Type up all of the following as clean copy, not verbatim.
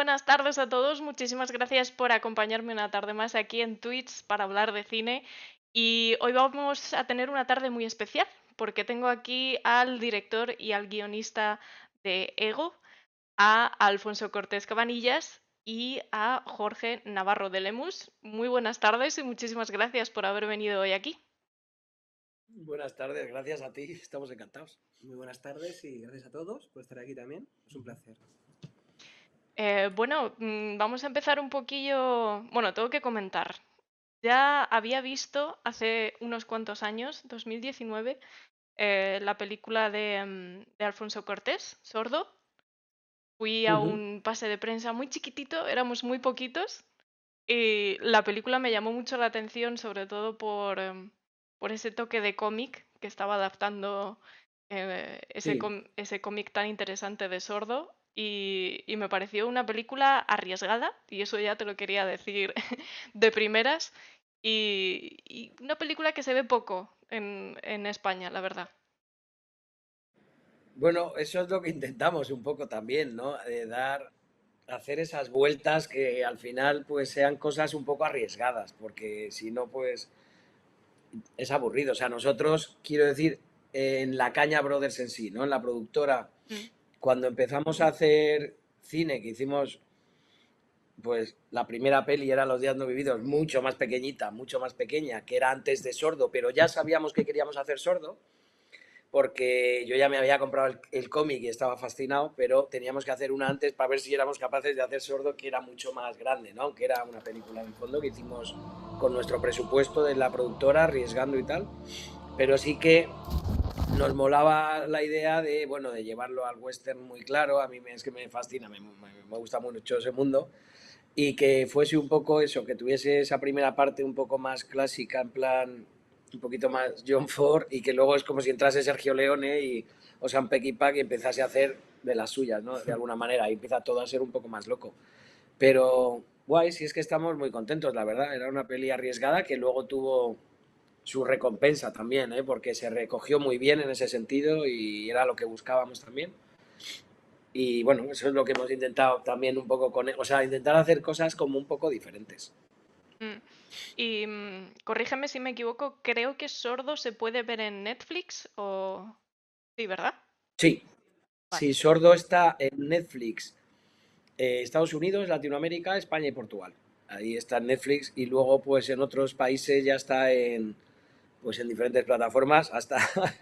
buenas tardes a todos. Muchísimas gracias por acompañarme una tarde más aquí en Twitch para hablar de cine. Y hoy vamos a tener una tarde muy especial porque tengo aquí al director y al guionista de Ego, a Alfonso Cortés Cabanillas y a Jorge Navarro de Lemus. Muy buenas tardes y muchísimas gracias por haber venido hoy aquí. Buenas tardes, gracias a ti, estamos encantados. Muy buenas tardes y gracias a todos por estar aquí también. Es un placer. Vamos a empezar un poquillo. Bueno, tengo que comentar. Ya había visto hace unos cuantos años, 2019, la película de Alfonso Cortés, Sordo. Fui a Ujú. un pase de prensa muy chiquitito, éramos muy poquitos, y la película me llamó mucho la atención, sobre todo por ese toque de cómic que estaba adaptando Sí. ese cómic tan interesante de Sordo. Y me pareció una película arriesgada, y eso ya te lo quería decir de primeras, y una película que se ve poco en España, la verdad. Bueno, eso es lo que intentamos un poco también, ¿no? Hacer esas vueltas que al final pues sean cosas un poco arriesgadas, porque si no pues es aburrido. O sea, nosotros, quiero decir, en la Caña Brothers en sí, ¿no? En la productora, Mm. cuando empezamos a hacer cine, que hicimos pues la primera peli era Los días no vividos, mucho más pequeñita, mucho más pequeña, que era antes de Sordo, pero ya sabíamos que queríamos hacer Sordo, porque yo ya me había comprado el cómic y estaba fascinado, pero teníamos que hacer una antes para ver si éramos capaces de hacer Sordo, que era mucho más grande, ¿no? Aunque era una película en el fondo que hicimos con nuestro presupuesto de la productora, arriesgando y tal, pero sí que nos molaba la idea de, bueno, de llevarlo al western muy claro. A mí es que me fascina, me gusta mucho ese mundo, y que fuese un poco eso, que tuviese esa primera parte un poco más clásica, en plan un poquito más John Ford, y que luego es como si entrase Sergio Leone o Sam Peckinpah y empezase a hacer de las suyas, ¿no? De alguna manera, y empieza todo a ser un poco más loco. Pero guay, sí, es que estamos muy contentos, la verdad. Era una peli arriesgada que luego tuvo su recompensa también, ¿eh? Porque se recogió muy bien en ese sentido y era lo que buscábamos también. Y bueno, eso es lo que hemos intentado también un poco o sea, intentar hacer cosas como un poco diferentes. Mm. Y corrígeme si me equivoco, creo que Sordo se puede ver en Netflix o... Sí, ¿verdad? Sí, Vale. sí, Sordo está en Netflix, Estados Unidos, Latinoamérica, España y Portugal. Ahí está en Netflix, y luego pues en otros países ya está pues en diferentes plataformas, hasta,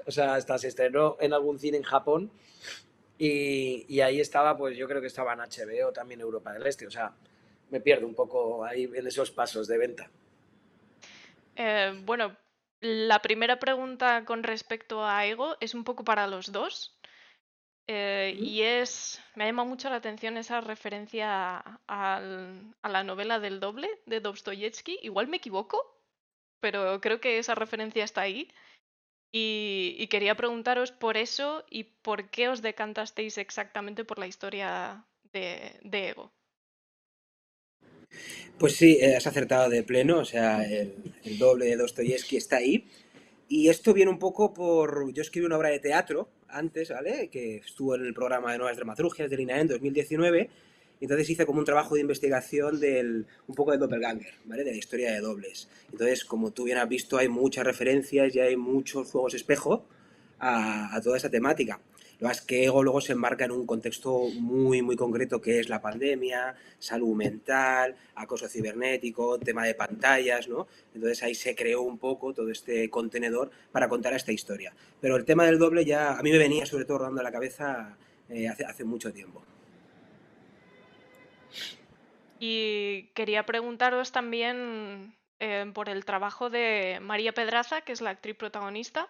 o sea, hasta se estrenó en algún cine en Japón, y ahí estaba, pues yo creo que estaba en HBO, también Europa del Este. O sea, me pierdo un poco ahí en esos pasos de venta. Bueno, la primera pregunta con respecto a Ego es un poco para los dos. Me ha llamado mucho la atención esa referencia a la novela del doble de Dostoyevsky. Igual me equivoco, pero creo que esa referencia está ahí. Y quería preguntaros por eso y por qué os decantasteis exactamente por la historia de Ego. Pues sí, has acertado de pleno, o sea, el doble de Dostoyevsky está ahí. Y esto viene un poco por... Yo escribí una obra de teatro antes, ¿vale? Que estuvo en el programa de Nuevas Dramaturgias del INAE en 2019. Y entonces hice como un trabajo de investigación un poco de Doppelganger, ¿vale? De la historia de dobles. Entonces, como tú bien has visto, hay muchas referencias y hay muchos juegos espejo a toda esa temática. Lo más que Ego luego se enmarca en un contexto muy, muy concreto, que es la pandemia, salud mental, acoso cibernético, tema de pantallas, ¿no? Entonces ahí se creó un poco todo este contenedor para contar esta historia. Pero el tema del doble ya a mí me venía sobre todo rodando la cabeza hace mucho tiempo. Y quería preguntaros también por el trabajo de María Pedraza, que es la actriz protagonista,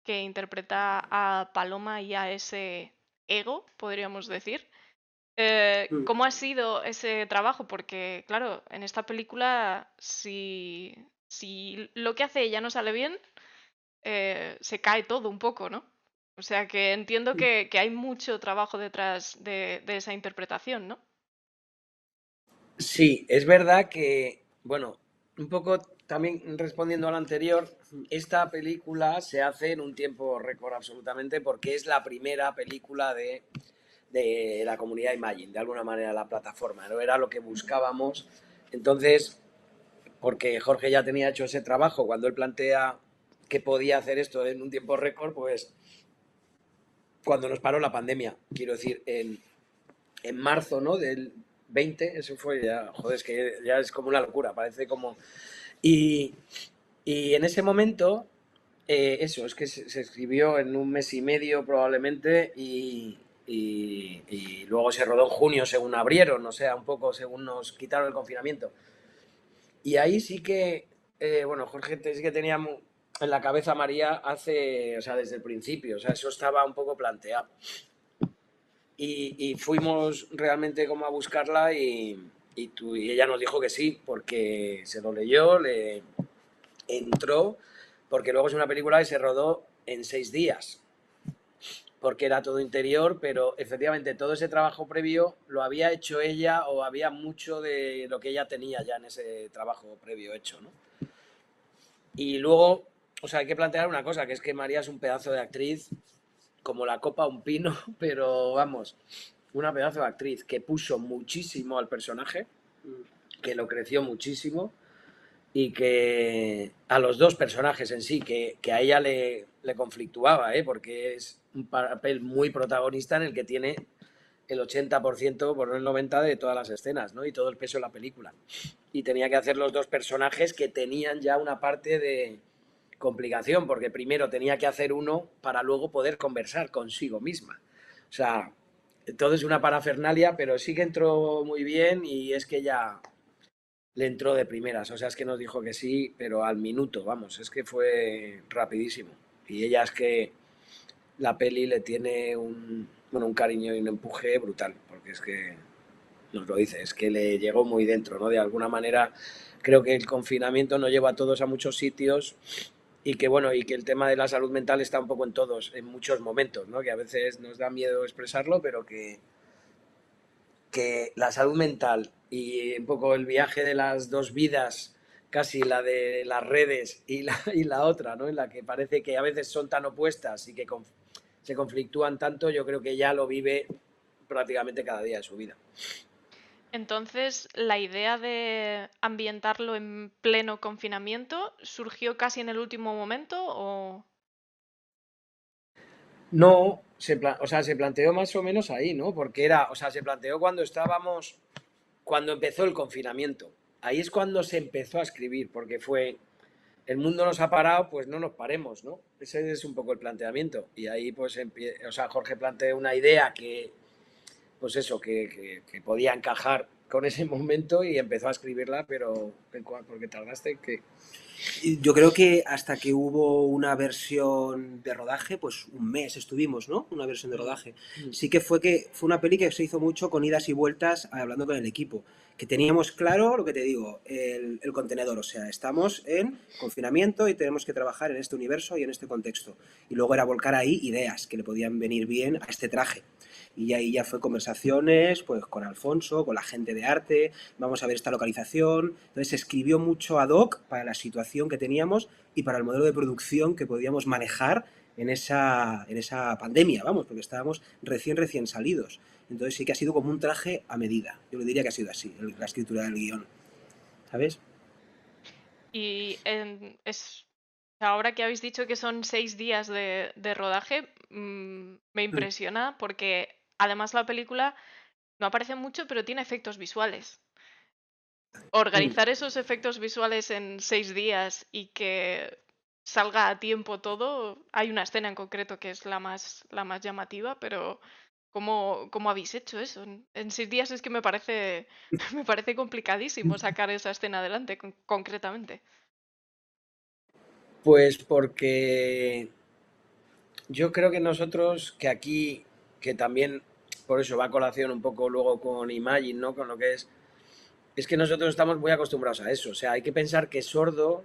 que interpreta a Paloma y a ese ego, podríamos decir. ¿Cómo ha sido ese trabajo? Porque, claro, en esta película, si lo que hace ella no sale bien, se cae todo un poco, ¿no? O sea que entiendo que hay mucho trabajo detrás de esa interpretación, ¿no? Sí, es verdad que, bueno, un poco también respondiendo a lo anterior, esta película se hace en un tiempo récord absolutamente, porque es la primera película de de la comunidad Imagine, de alguna manera la plataforma, no era lo que buscábamos. Entonces, porque Jorge ya tenía hecho ese trabajo, cuando él plantea que podía hacer esto en un tiempo récord, pues cuando nos paró la pandemia, quiero decir, en marzo, ¿no? Del 20, eso fue ya, joder, es que ya es como una locura, parece como... Y en ese momento, eso, es que se escribió en un mes y medio probablemente y luego se rodó en junio según abrieron, o sea, un poco según nos quitaron el confinamiento. Y ahí sí que, bueno, Jorge sí que tenía en la cabeza a María o sea, desde el principio, o sea, eso estaba un poco planteado. Y fuimos realmente como a buscarla y ella nos dijo que sí, porque se lo leyó, le entró, porque luego es una película que se rodó en 6 días, porque era todo interior, pero efectivamente todo ese trabajo previo lo había hecho ella o había mucho de lo que ella tenía ya en ese trabajo previo hecho, ¿no? Y luego, o sea, hay que plantear una cosa, que es que María es un pedazo de actriz como la copa a un pino, pero vamos, una pedazo de actriz que puso muchísimo al personaje, que lo creció muchísimo y que a los dos personajes en sí, que a ella le conflictuaba, porque es un papel muy protagonista en el que tiene el 80%, por no el 90%, de todas las escenas, ¿no? Y todo el peso de la película. Y tenía que hacer los dos personajes que tenían ya una parte de complicación, porque primero tenía que hacer uno para luego poder conversar consigo misma. O sea, todo es una parafernalia, pero sí que entró muy bien y es que ya le entró de primeras. O sea, es que nos dijo que sí, pero al minuto, vamos, es que fue rapidísimo. Y ella es que la peli le tiene un cariño y un empuje brutal, porque es que nos lo dice, es que le llegó muy dentro, ¿no? De alguna manera creo que el confinamiento nos lleva a todos a muchos sitios y que bueno, y que el tema de la salud mental está un poco en todos, en muchos momentos, ¿no? Que a veces nos da miedo expresarlo, pero que la salud mental y un poco el viaje de las dos vidas, casi la de las redes y la otra, ¿no? En la que parece que a veces son tan opuestas y que se conflictúan tanto, yo creo que ya lo vive prácticamente cada día de su vida. Entonces, la idea de ambientarlo en pleno confinamiento surgió casi en el último momento o... No, o sea, se planteó más o menos ahí, ¿no? Porque era, o sea, se planteó cuando empezó el confinamiento. Ahí es cuando se empezó a escribir, porque fue, el mundo nos ha parado, pues no nos paremos, ¿no? Ese es un poco el planteamiento. Y ahí, pues, o sea, Jorge planteó una idea que, pues eso, que podía encajar con ese momento y empezó a escribirla, pero porque tardaste que... Yo creo que hasta que hubo una versión de rodaje, pues un mes estuvimos, ¿no? Una versión de rodaje. Sí que fue una peli que se hizo mucho con idas y vueltas hablando con el equipo. Que teníamos claro, lo que te digo, el contenedor. O sea, estamos en confinamiento y tenemos que trabajar en este universo y en este contexto. Y luego era volcar ahí ideas que le podían venir bien a este traje. Y ahí ya fue conversaciones pues con Alfonso, con la gente de arte, vamos a ver esta localización. Entonces se escribió mucho ad hoc para la situación que teníamos y para el modelo de producción que podíamos manejar en esa pandemia, vamos, porque estábamos recién salidos. Entonces sí que ha sido como un traje a medida. Yo le diría que ha sido así, la escritura del guión. ¿Sabes? Y ahora que habéis dicho que son 6 días de rodaje, me impresiona porque además la película no aparece mucho, pero tiene efectos visuales. Organizar esos efectos visuales en 6 días y que salga a tiempo todo, hay una escena en concreto que es la más llamativa, pero ¿cómo habéis hecho eso? En 6 días es que me parece, me parece complicadísimo sacar esa escena adelante concretamente. Pues porque yo creo que nosotros, que aquí, que también, por eso va a colación un poco luego con Imagine, ¿no? Con lo que es que nosotros estamos muy acostumbrados a eso. O sea, hay que pensar que Sordo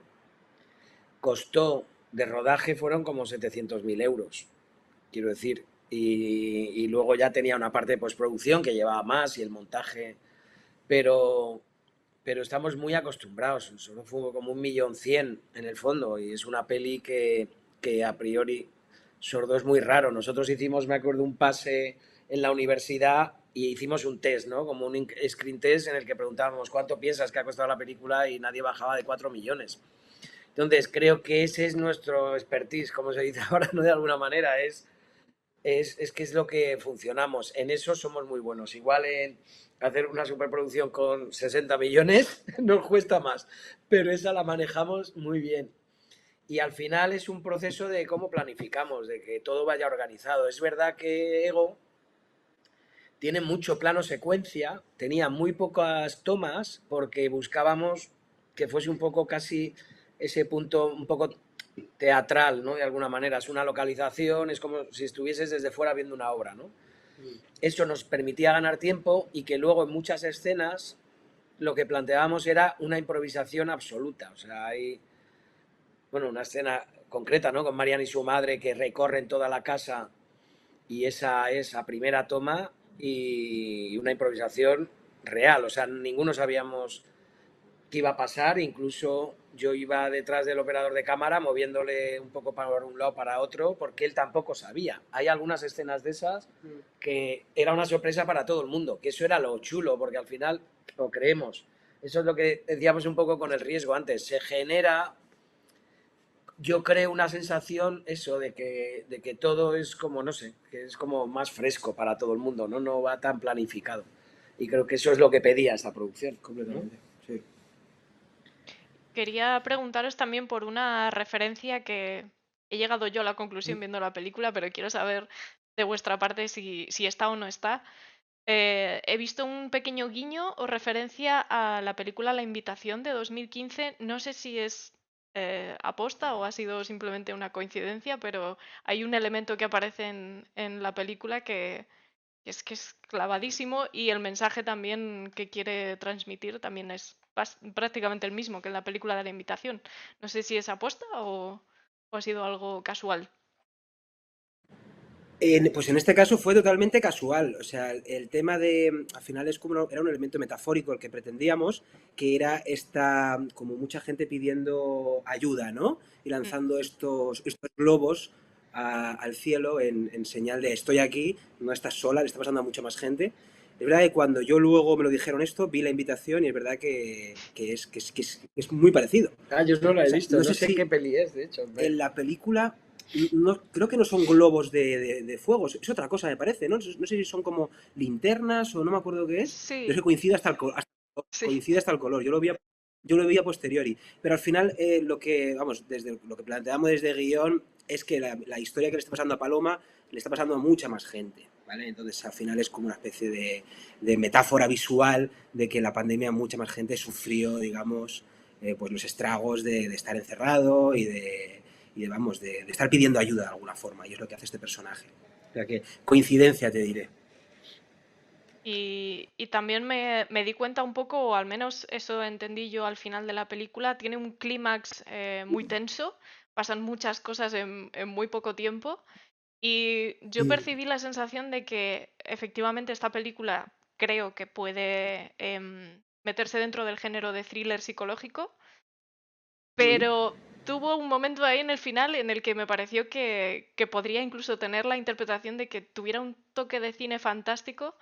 costó de rodaje fueron como 700.000 euros, quiero decir. Y luego ya tenía una parte de postproducción que llevaba más y el montaje, pero, pero estamos muy acostumbrados. Solo fue como 1.100.000 en el fondo y es una peli que a priori Sordo es muy raro. Nosotros hicimos, me acuerdo, un pase en la universidad y hicimos un test, ¿no? Como un screen test en el que preguntábamos cuánto piensas que ha costado la película y nadie bajaba de 4 millones. Entonces, creo que ese es nuestro expertise, como se dice ahora, ¿no? De alguna manera, es que es lo que funcionamos. En eso somos muy buenos. Igual en hacer una superproducción con 60 millones nos cuesta más, pero esa la manejamos muy bien. Y al final es un proceso de cómo planificamos, de que todo vaya organizado. Es verdad que Ego tiene mucho plano secuencia, tenía muy pocas tomas porque buscábamos que fuese un poco casi ese punto un poco teatral, ¿no? De alguna manera, es una localización, es como si estuvieses desde fuera viendo una obra, ¿no? Eso nos permitía ganar tiempo y que luego en muchas escenas lo que planteábamos era una improvisación absoluta, o sea, hay, bueno, una escena concreta, ¿no? Con Mariana y su madre que recorren toda la casa y esa es la primera toma y una improvisación real, o sea, ninguno sabíamos qué iba a pasar, incluso yo iba detrás del operador de cámara moviéndole un poco para un lado para otro porque él tampoco sabía. Hay algunas escenas de esas que era una sorpresa para todo el mundo, que eso era lo chulo porque al final lo creemos. Eso es lo que decíamos un poco con el riesgo antes, se genera, yo creo, una sensación eso de que todo es como, no sé, que es como más fresco para todo el mundo, ¿no? No va tan planificado. Y creo que eso es lo que pedía esta producción. Completamente, sí. Quería preguntaros también por una referencia que he llegado yo a la conclusión viendo la película, pero quiero saber de vuestra parte si está o no está. He visto un pequeño guiño o referencia a la película La Invitación de 2015. No sé si es aposta o ha sido simplemente una coincidencia, pero hay un elemento que aparece en la película que es clavadísimo y el mensaje también que quiere transmitir también es prácticamente el mismo que en la película de La Invitación. No sé si es aposta o ha sido algo casual. Pues en este caso fue totalmente casual, o sea, el tema de, al final es como era un elemento metafórico el que pretendíamos, que era esta, como mucha gente pidiendo ayuda, ¿no? Y Mm. lanzando estos globos al cielo en señal de estoy aquí, no estás sola, le está pasando a mucha más gente. Es verdad que cuando yo luego me lo dijeron esto, vi la invitación y es verdad que es muy parecido. Ah, yo no la O he sea, visto, no no sé sé qué si peli es, de hecho. en la película no, creo que no son globos de fuego, es otra cosa me parece, ¿no? No sé si son como linternas o no me acuerdo qué es, pero es Sí, que coincide sí. coincide hasta el color, yo lo vi a posteriori, pero al final lo que, vamos, desde lo que planteamos desde guión es que la historia que le está pasando a Paloma le está pasando a mucha más gente, ¿vale? Entonces al final es como una especie de metáfora visual de que la pandemia mucha más gente sufrió, digamos, pues los estragos de estar encerrado vamos, de estar pidiendo ayuda de alguna forma, y es lo que hace este personaje. O sea que, coincidencia te diré. Y también me di cuenta un poco, o al menos eso entendí yo al final de la película, tiene un clímax muy tenso, pasan muchas cosas en muy poco tiempo y yo percibí la sensación de que efectivamente esta película creo que puede meterse dentro del género de thriller psicológico, pero tuvo un momento ahí en el final en el que me pareció que podría incluso tener la interpretación de que tuviera un toque de cine fantástico.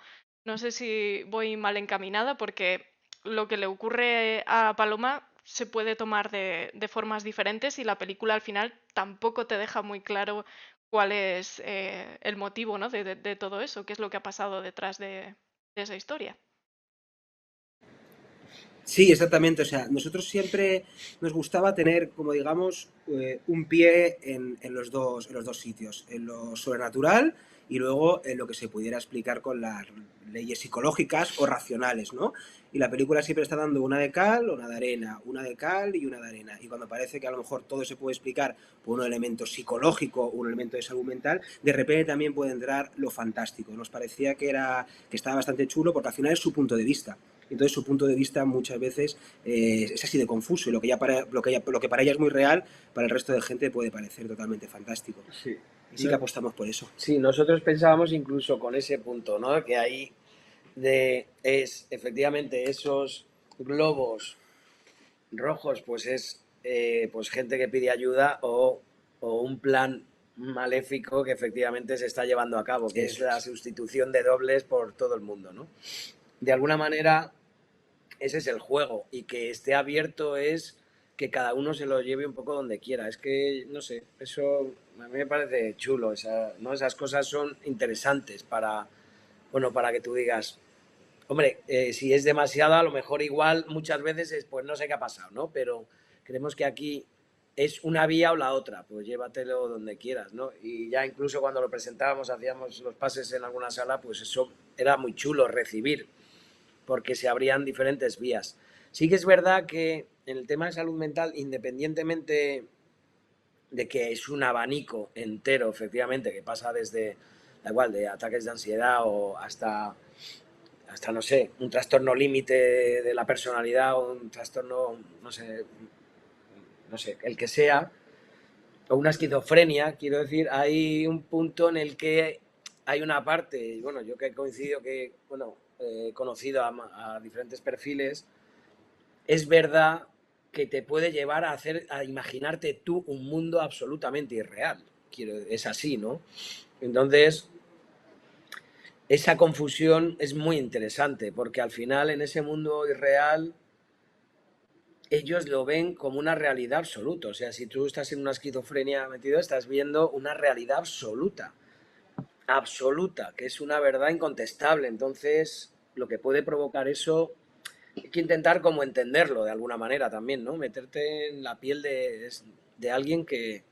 No sé si voy mal encaminada porque lo que le ocurre a Paloma se puede tomar de formas diferentes y la película al final tampoco te deja muy claro cuál es el motivo, ¿no? de todo eso, qué es lo que ha pasado detrás de esa historia. Sí, exactamente. O sea, nosotros siempre nos gustaba tener, como digamos, un pie en los dos sitios, en lo sobrenatural y luego en lo que se pudiera explicar con las leyes psicológicas o racionales, ¿no? Y la película siempre está dando una de cal, una de arena, una de cal y una de arena. Y cuando parece que a lo mejor todo se puede explicar por un elemento psicológico o un elemento de salud mental, de repente también puede entrar lo fantástico. Nos parecía que estaba bastante chulo porque al final es su punto de vista. Entonces su punto de vista muchas veces es así de confuso y lo que para ella es muy real, para el resto de gente puede parecer totalmente fantástico. Sí. Y sí que apostamos por eso. Sí, nosotros pensábamos incluso con ese punto, ¿no? Que ahí es efectivamente esos globos rojos, pues es pues gente que pide ayuda o un plan maléfico que efectivamente se está llevando a cabo, que es la sustitución de dobles por todo el mundo, ¿no? De alguna manera, ese es el juego, y que esté abierto es que cada uno se lo lleve un poco donde quiera. Es que, no sé, eso a mí me parece chulo, ¿no? Esas cosas son interesantes para, bueno, para que tú digas, hombre, si es demasiado, a lo mejor igual muchas veces es, pues no sé qué ha pasado, ¿no? Pero creemos que aquí es una vía o la otra, pues llévatelo donde quieras, ¿no? Y ya incluso cuando lo presentábamos, hacíamos los pases en alguna sala, pues eso era muy chulo recibir, porque se abrían diferentes vías. Sí que es verdad que en el tema de salud mental, independientemente de que es un abanico entero, efectivamente, que pasa desde, da igual, de ataques de ansiedad o hasta no sé, un trastorno límite de la personalidad o un trastorno, no sé, el que sea, o una esquizofrenia, quiero decir, hay un punto en el que hay una parte, y bueno, yo que he coincidido que, bueno, he conocido a diferentes perfiles, es verdad que te puede llevar a imaginarte tú un mundo absolutamente irreal. Es así, ¿no? Entonces, esa confusión es muy interesante, porque al final en ese mundo irreal ellos lo ven como una realidad absoluta. O sea, si tú estás en una esquizofrenia metido, estás viendo una realidad absoluta, absoluta, que es una verdad incontestable. Entonces, lo que puede provocar eso, hay que intentar como entenderlo de alguna manera también, ¿no? Meterte en la piel de alguien que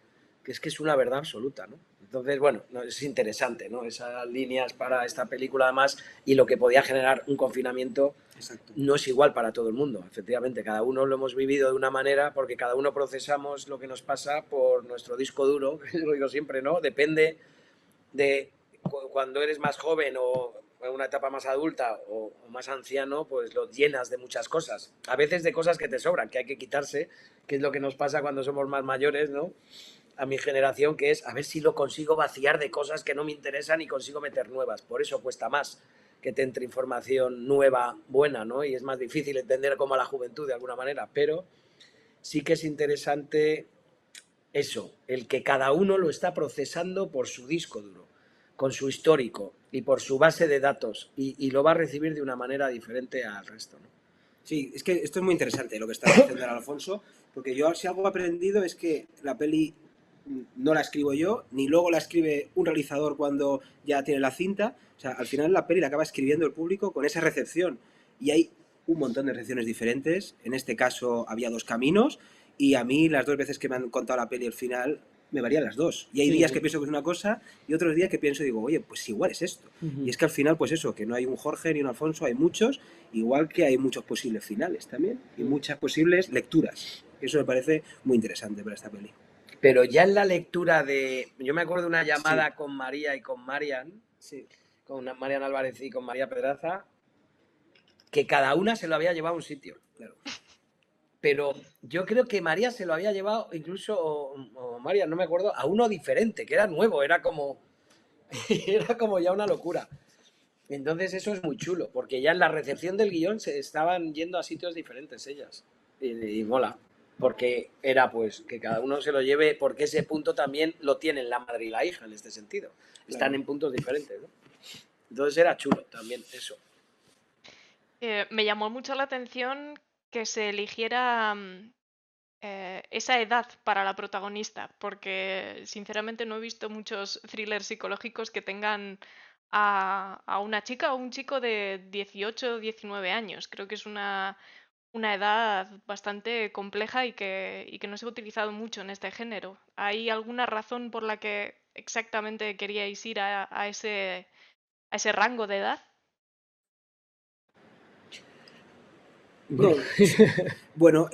es una verdad absoluta, ¿no? Entonces, bueno, no, es interesante, ¿no? Esas líneas para esta película, además, y lo que podía generar un confinamiento. Exacto. No es igual para todo el mundo, efectivamente. Cada uno lo hemos vivido de una manera porque cada uno procesamos lo que nos pasa por nuestro disco duro, lo digo siempre, ¿no? Depende de cuando eres más joven o en una etapa más adulta o más anciano, pues lo llenas de muchas cosas. A veces de cosas que te sobran, que hay que quitarse, que es lo que nos pasa cuando somos más mayores, ¿no? A mi generación, que es a ver si lo consigo vaciar de cosas que no me interesan y consigo meter nuevas. Por eso cuesta más que te entre información nueva, buena, ¿no? Y es más difícil entender como a la juventud de alguna manera, pero sí que es interesante eso, el que cada uno lo está procesando por su disco duro, con su histórico y por su base de datos, y lo va a recibir de una manera diferente al resto, ¿no? Sí, es que esto es muy interesante lo que está diciendo Alfonso, porque yo si algo he aprendido es que la peli no la escribo yo, ni luego la escribe un realizador cuando ya tiene la cinta. O sea, al final la peli la acaba escribiendo el público con esa recepción. Y hay un montón de recepciones diferentes. En este caso había dos caminos, y a mí las dos veces que me han contado la peli al final me varían las dos. Y hay días que pienso que es una cosa y otros días que pienso y digo, oye, pues igual es esto. Y es que al final, pues eso, que no hay un Jorge ni un Alfonso, hay muchos, igual que hay muchos posibles finales también y muchas posibles lecturas. Eso me parece muy interesante para esta peli. Pero ya en la lectura de... Yo me acuerdo de una llamada con María y con Marian, con Marian Álvarez y con María Pedraza, que cada una se lo había llevado a un sitio. Claro. Pero yo creo que María se lo había llevado incluso, o María, no me acuerdo, a uno diferente, que era nuevo, era como ya una locura. Entonces eso es muy chulo, porque ya en la recepción del guión se estaban yendo a sitios diferentes ellas. Y mola, porque era pues que cada uno se lo lleve, porque ese punto también lo tienen la madre y la hija en este sentido. Están en puntos diferentes, ¿no? Entonces era chulo también eso. Me llamó mucho la atención que se eligiera esa edad para la protagonista, porque sinceramente no he visto muchos thrillers psicológicos que tengan a una chica o un chico de 18 o 19 años. Creo que es una edad bastante compleja y que no se ha utilizado mucho en este género. ¿Hay alguna razón por la que exactamente queríais ir a ese rango de edad? Bueno,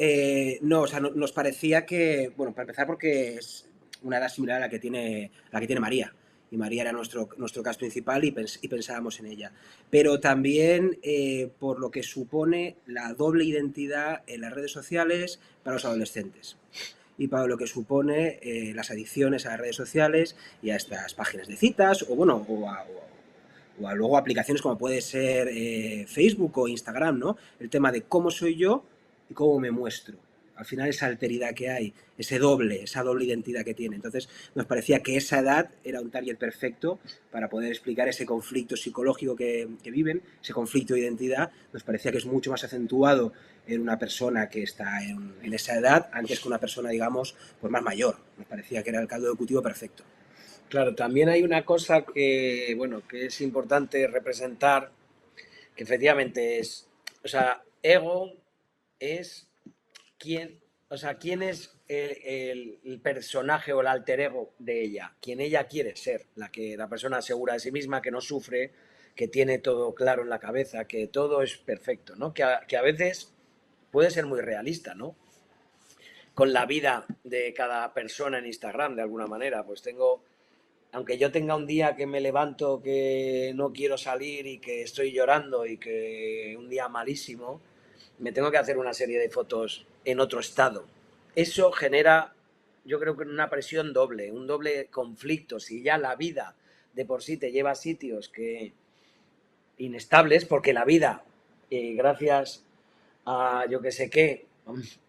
no, o sea, nos parecía que, bueno, para empezar porque es una edad similar a la que tiene María, y María era nuestro cast principal y pensábamos en ella. Pero también por lo que supone la doble identidad en las redes sociales para los adolescentes, y para lo que supone las adicciones a las redes sociales y a estas páginas de citas, o bueno, o a luego aplicaciones como puede ser Facebook o Instagram, ¿no? El tema de cómo soy yo y cómo me muestro al final esa alteridad que hay, esa doble identidad que tiene. Entonces nos parecía que esa edad era un target perfecto para poder explicar ese conflicto psicológico que viven, ese conflicto de identidad. Nos parecía que es mucho más acentuado en una persona que está en esa edad antes que una persona, digamos, pues más mayor. Nos parecía que era el caldo de cultivo perfecto. Claro, también hay una cosa que, bueno, que es importante representar, que efectivamente es, o sea, ego es quién, o sea, quién es el personaje o el alter ego de ella, quien ella quiere ser, la persona segura de sí misma, que no sufre, que tiene todo claro en la cabeza, que todo es perfecto, ¿no? Que a veces puede ser muy realista, ¿no? Con la vida de cada persona en Instagram, de alguna manera, pues aunque yo tenga un día que me levanto que no quiero salir y que estoy llorando y que un día malísimo, me tengo que hacer una serie de fotos en otro estado. Eso genera, yo creo que una presión doble, un doble conflicto. Si ya la vida de por sí te lleva a sitios que inestables, porque la vida, gracias a yo que sé qué,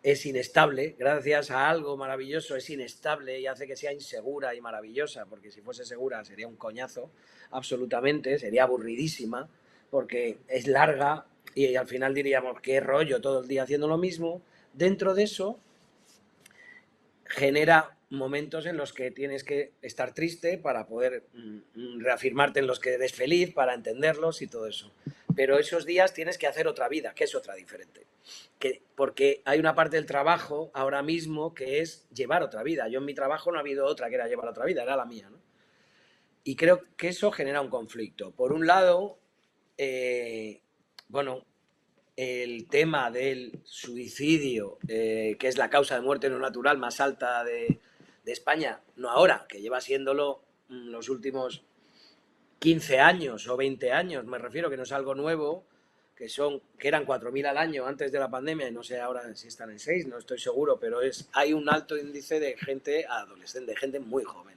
es inestable, gracias a algo maravilloso es inestable y hace que sea insegura y maravillosa, porque si fuese segura sería un coñazo, absolutamente, sería aburridísima, porque es larga y al final diríamos, qué rollo todo el día haciendo lo mismo. Dentro de eso genera momentos en los que tienes que estar triste para poder reafirmarte en los que eres feliz, para entenderlos y todo eso. Pero esos días tienes que hacer otra vida, que es otra diferente. Porque hay una parte del trabajo ahora mismo que es llevar otra vida. Yo en mi trabajo no ha habido otra que era llevar otra vida, era la mía, ¿no? Y creo que eso genera un conflicto. Por un lado, bueno, el tema del suicidio, que es la causa de muerte no natural más alta de España, no ahora, que lleva siéndolo los últimos 15 años o 20 años, me refiero, que no es algo nuevo, que eran 4.000 al año antes de la pandemia y no sé ahora si están en 6, no estoy seguro, pero hay un alto índice de gente adolescente, de gente muy joven.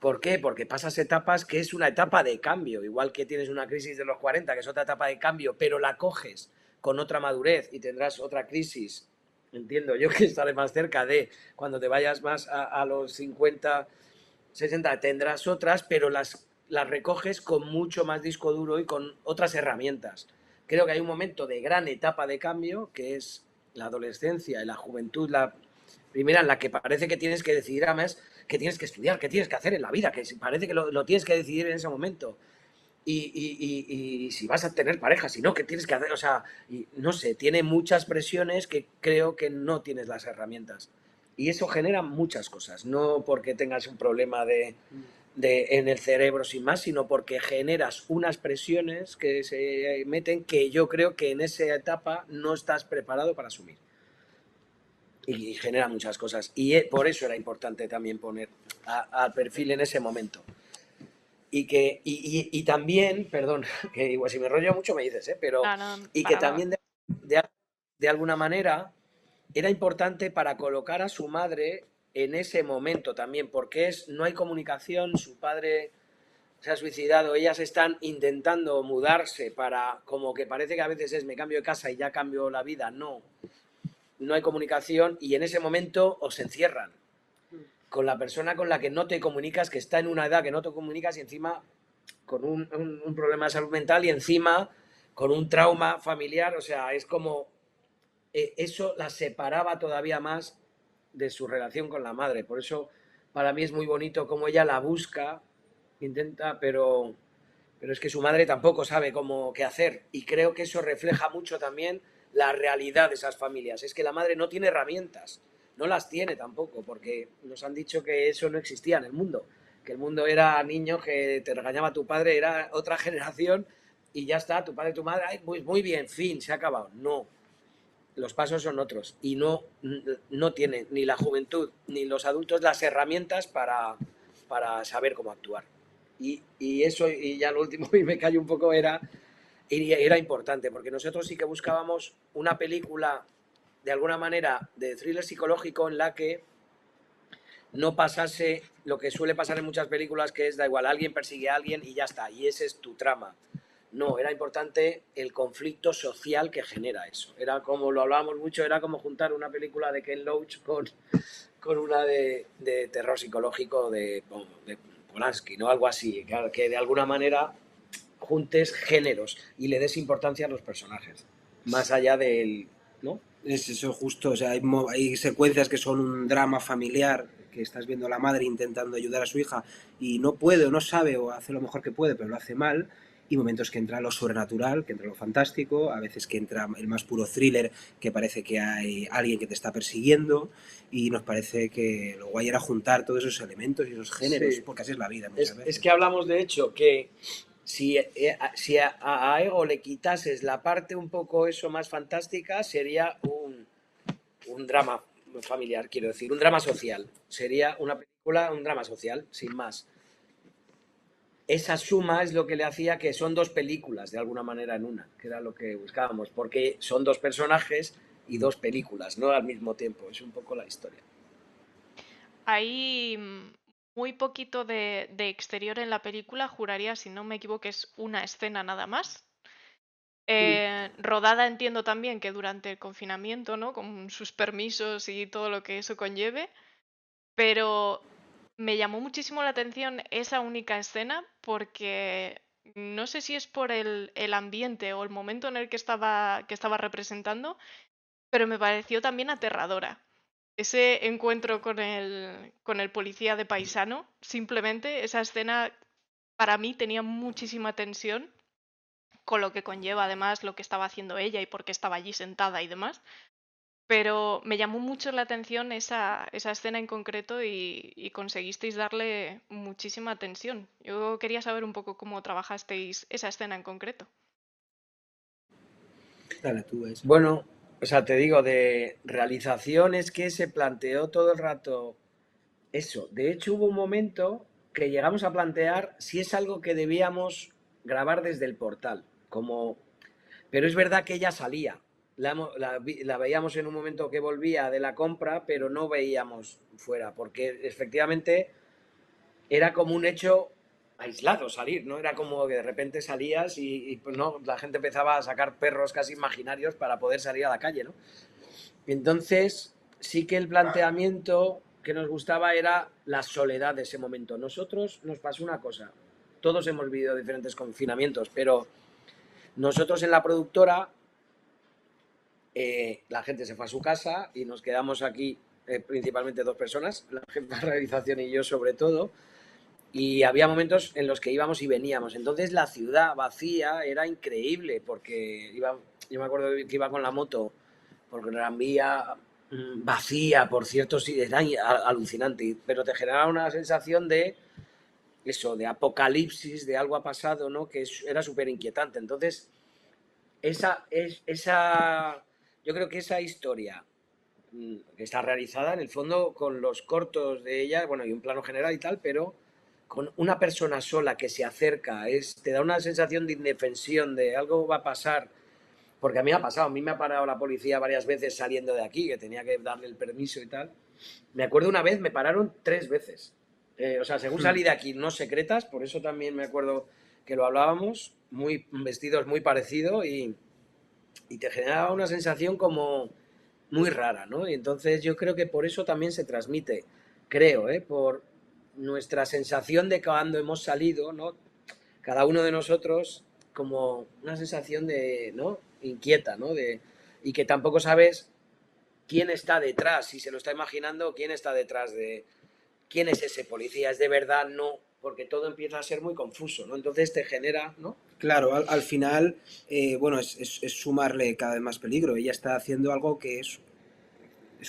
¿Por qué? Porque pasas etapas que es una etapa de cambio, igual que tienes una crisis de los 40, que es otra etapa de cambio, pero la coges con otra madurez y tendrás otra crisis, entiendo yo que estaré más cerca de cuando te vayas más a los 50, 60, tendrás otras, pero las recoges con mucho más disco duro y con otras herramientas. Creo que hay un momento de gran etapa de cambio, que es la adolescencia y la juventud, la primera en la que parece que tienes que decidir además que tienes que estudiar, que tienes que hacer en la vida, que parece que lo tienes que decidir en ese momento. Y si vas a tener pareja, si no, que tienes que hacer, o sea, no sé, tiene muchas presiones que creo que no tienes las herramientas. Y eso genera muchas cosas, no porque tengas un problema en el cerebro sin más, sino porque generas unas presiones que se meten que yo creo que en esa etapa no estás preparado para asumir. Y genera muchas cosas. Y por eso era importante también poner al perfil en ese momento. Y también, perdón, que igual si me rollo mucho me dices, pero y que también de alguna manera era importante para colocar a su madre en ese momento también, porque no hay comunicación, su padre se ha suicidado, ellas están intentando mudarse para, como que parece que a veces me cambio de casa y ya cambio la vida, no hay comunicación y en ese momento os encierran con la persona con la que no te comunicas, que está en una edad que no te comunicas y encima con un problema de salud mental y encima con un trauma familiar, o sea, es como eso la separaba todavía más de su relación con la madre. Por eso para mí es muy bonito cómo ella la busca, intenta, pero es que su madre tampoco sabe qué hacer y creo que eso refleja mucho también la realidad de esas familias. Es que la madre no tiene herramientas, no las tiene tampoco, porque nos han dicho que eso no existía en el mundo, que el mundo era niños que te regañaba tu padre, era otra generación y ya está, tu padre y tu madre, ay, muy bien, fin, se ha acabado. No, los pasos son otros y no tienen ni la juventud ni los adultos las herramientas para saber cómo actuar. Y eso, y ya lo último, y me callo un poco, era importante, porque nosotros sí que buscábamos una película, de alguna manera, de thriller psicológico en la que no pasase lo que suele pasar en muchas películas, que es, da igual, alguien persigue a alguien y ya está, y ese es tu trama. No, era importante el conflicto social que genera eso. Era como, lo hablábamos mucho, era como juntar una película de Ken Loach con una de terror psicológico de Polanski, ¿no? Algo así, que de alguna manera juntes géneros y le des importancia a los personajes, más allá del, ¿no? Es eso justo, o sea, hay secuencias que son un drama familiar, que estás viendo a la madre intentando ayudar a su hija y no puede o no sabe o hace lo mejor que puede, pero lo hace mal, y momentos que entra lo sobrenatural, que entra lo fantástico, a veces que entra el más puro thriller, que parece que hay alguien que te está persiguiendo, y nos parece que lo guay era juntar todos esos elementos y esos géneros, Sí. porque así es la vida muchas veces. Es que hablamos de hecho que si a Ego le quitases la parte un poco eso más fantástica, sería un drama familiar, quiero decir, un drama social. Sería una película, un drama social, sin más. Esa suma es lo que le hacía que son dos películas, de alguna manera, en una, que era lo que buscábamos, porque son dos personajes y dos películas, no al mismo tiempo. Es un poco la historia. Hay muy poquito de exterior en la película, juraría, si no me equivoco, es una escena nada más. Rodada entiendo también que durante el confinamiento, ¿no? Con sus permisos y todo lo que eso conlleve, pero me llamó muchísimo la atención esa única escena porque no sé si es por el ambiente o el momento en el que estaba representando, pero me pareció también aterradora. Ese encuentro con el policía de paisano, simplemente esa escena para mí tenía muchísima tensión, con lo que conlleva además lo que estaba haciendo ella y por qué estaba allí sentada y demás. Pero me llamó mucho la atención esa escena en concreto y conseguisteis darle muchísima tensión. Yo quería saber un poco cómo trabajasteis esa escena en concreto. Dale tú eso. Bueno, o sea, te digo, de realización es que se planteó todo el rato eso. De hecho, hubo un momento que llegamos a plantear si es algo que debíamos grabar desde el portal, como... Pero es verdad que ella salía. La veíamos en un momento que volvía de la compra, pero no veíamos fuera, porque efectivamente era como un hecho aislado salir, ¿no? Era como que de repente salías pues no, la gente empezaba a sacar perros casi imaginarios para poder salir a la calle, ¿no? Entonces, sí que el planteamiento que nos gustaba era la soledad de ese momento. Nosotros nos pasó una cosa, todos hemos vivido diferentes confinamientos, pero nosotros en la productora, la gente se fue a su casa y nos quedamos aquí principalmente dos personas, la jefa de realización y yo sobre todo, y había momentos en los que íbamos y veníamos. Entonces la ciudad vacía era increíble porque yo me acuerdo que iba con la moto por Gran Vía vacía, por cierto, sí, era alucinante, pero te generaba una sensación de eso, de apocalipsis, de algo ha pasado, ¿no? Que era súper inquietante. Entonces, yo creo que esa historia que está realizada en el fondo con los cortos de ella, bueno, y un plano general y tal, pero con una persona sola que se acerca, te da una sensación de indefensión, de algo va a pasar, porque a mí me ha pasado, a mí me ha parado la policía varias veces saliendo de aquí, que tenía que darle el permiso y tal. Me acuerdo una vez, me pararon 3 veces. O sea, según salí de aquí, no secretas, por eso también me acuerdo que lo hablábamos, muy vestidos muy parecido y te generaba una sensación como muy rara, ¿no? Y entonces yo creo que por eso también se transmite, creo, por nuestra sensación de cuando hemos salido, ¿no? Cada uno de nosotros como una sensación de, ¿no? Inquieta, ¿no? Y que tampoco sabes quién está detrás, si se lo está imaginando, quién está detrás de quién es ese policía, es de verdad, no, porque todo empieza a ser muy confuso, ¿no? Entonces te genera, ¿no? Claro, al final, bueno, es sumarle cada vez más peligro. Ella está haciendo algo que es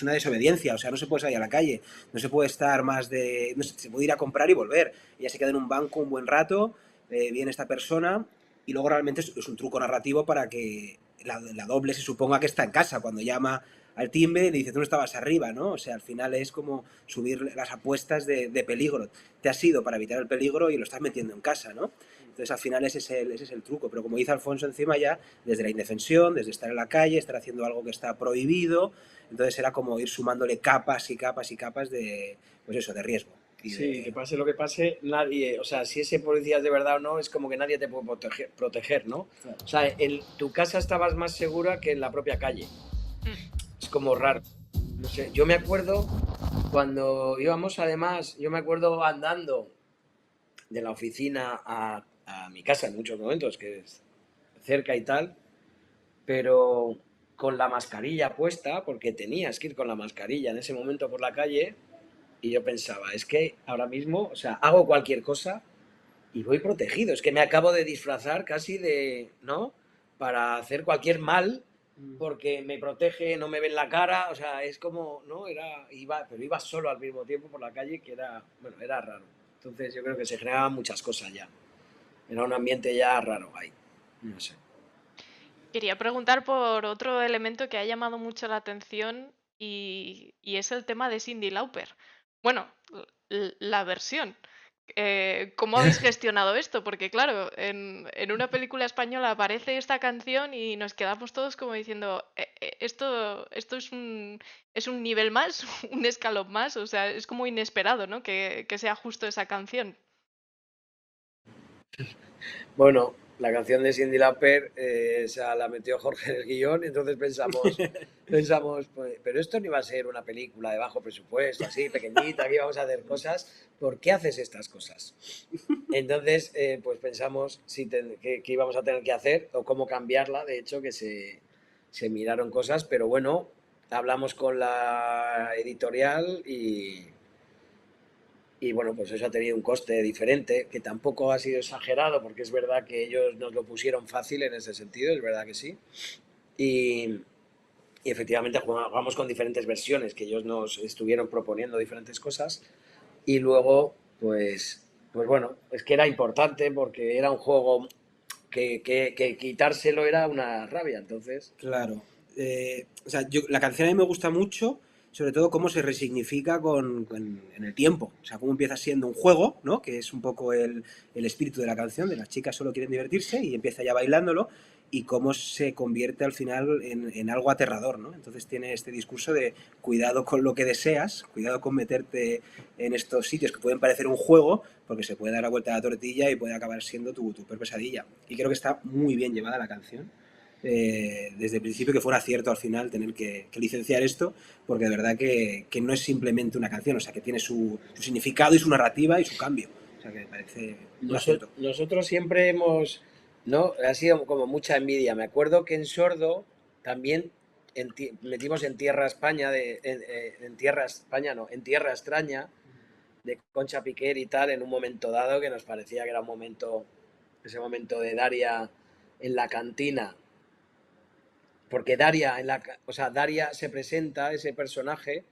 una desobediencia, o sea, no se puede salir a la calle, no se puede estar más de... No se puede ir a comprar y volver. Ella se queda en un banco un buen rato, viene esta persona y luego realmente es un truco narrativo para que la doble se suponga que está en casa. Cuando llama al timbre y le dice, tú no estabas arriba, ¿no? O sea, al final es como subir las apuestas de peligro. Te has ido para evitar el peligro y lo estás metiendo en casa, ¿no? Entonces al final ese es el truco, pero como dice Alfonso encima ya, desde la indefensión, desde estar en la calle, estar haciendo algo que está prohibido, entonces era como ir sumándole capas y capas y capas de, pues eso, de riesgo. y Sí, que de... pase lo que pase, nadie, o sea, si ese policía es de verdad o no, es como que nadie te puede proteger, ¿no? Claro. O sea, en tu casa estabas más segura que en la propia calle. Mm. Es como raro. No sé, yo me acuerdo cuando íbamos, además, yo me acuerdo andando de la oficina a mi casa en muchos momentos, que es cerca y tal, pero con la mascarilla puesta, porque tenías que ir con la mascarilla en ese momento por la calle, y yo pensaba, es que ahora mismo, o sea, hago cualquier cosa y voy protegido, es que me acabo de disfrazar casi de, ¿no? Para hacer cualquier mal, Mm. porque me protege, no me ven la cara, o sea, es como, ¿no? Pero iba solo al mismo tiempo por la calle, que era, bueno, era raro. Entonces yo creo que se generaban muchas cosas ya. Era un ambiente ya raro ahí. No sé. Quería preguntar por otro elemento que ha llamado mucho la atención y es el tema de Cyndi Lauper. Bueno, la versión. ¿Cómo habéis gestionado esto? Porque claro, en una película española aparece esta canción y nos quedamos todos como diciendo, esto es un nivel más, un escalón más, o sea, es como inesperado, ¿no? Que sea justo esa canción. Bueno, la canción de Cyndi Lauper, esa la metió Jorge en el guión, entonces pensamos, pues, pero esto no iba a ser una película de bajo presupuesto, así, pequeñita, que íbamos a hacer cosas, ¿por qué haces estas cosas? Entonces, pues pensamos que íbamos a tener que hacer o cómo cambiarla, de hecho, que se miraron cosas, pero bueno, hablamos con la editorial y bueno, pues eso ha tenido un coste diferente, que tampoco ha sido exagerado, porque es verdad que ellos nos lo pusieron fácil en ese sentido, es verdad que sí. Y, y efectivamente jugamos con diferentes versiones, que ellos nos estuvieron proponiendo diferentes cosas. Y luego, pues bueno, es que era importante porque era un juego que quitárselo era una rabia, entonces. Claro. O sea, la canción a mí me gusta mucho, sobre todo cómo se resignifica en el tiempo. O sea, cómo empieza siendo un juego, ¿no? Que es un poco el espíritu de la canción, de las chicas solo quieren divertirse y empieza ya bailándolo, y cómo se convierte al final en algo aterrador, ¿no? Entonces tiene este discurso de cuidado con lo que deseas, cuidado con meterte en estos sitios que pueden parecer un juego, porque se puede dar la vuelta a la tortilla y puede acabar siendo tu peor pesadilla. Y creo que está muy bien llevada la canción, desde el principio, que fue un acierto al final tener que licenciar esto, porque de verdad que no es simplemente una canción, o sea, que tiene su significado y su narrativa y su cambio. O sea, que me parece un acierto. Nosotros siempre hemos, ¿no? Ha sido como mucha envidia. Me acuerdo que en Sordo también metimos en Tierra España, en Tierra España, no, en Tierra Extraña, de Concha Piquer y tal, en un momento dado que nos parecía que era un momento, ese momento de Daria en la cantina, porque Daria se presenta, ese personaje,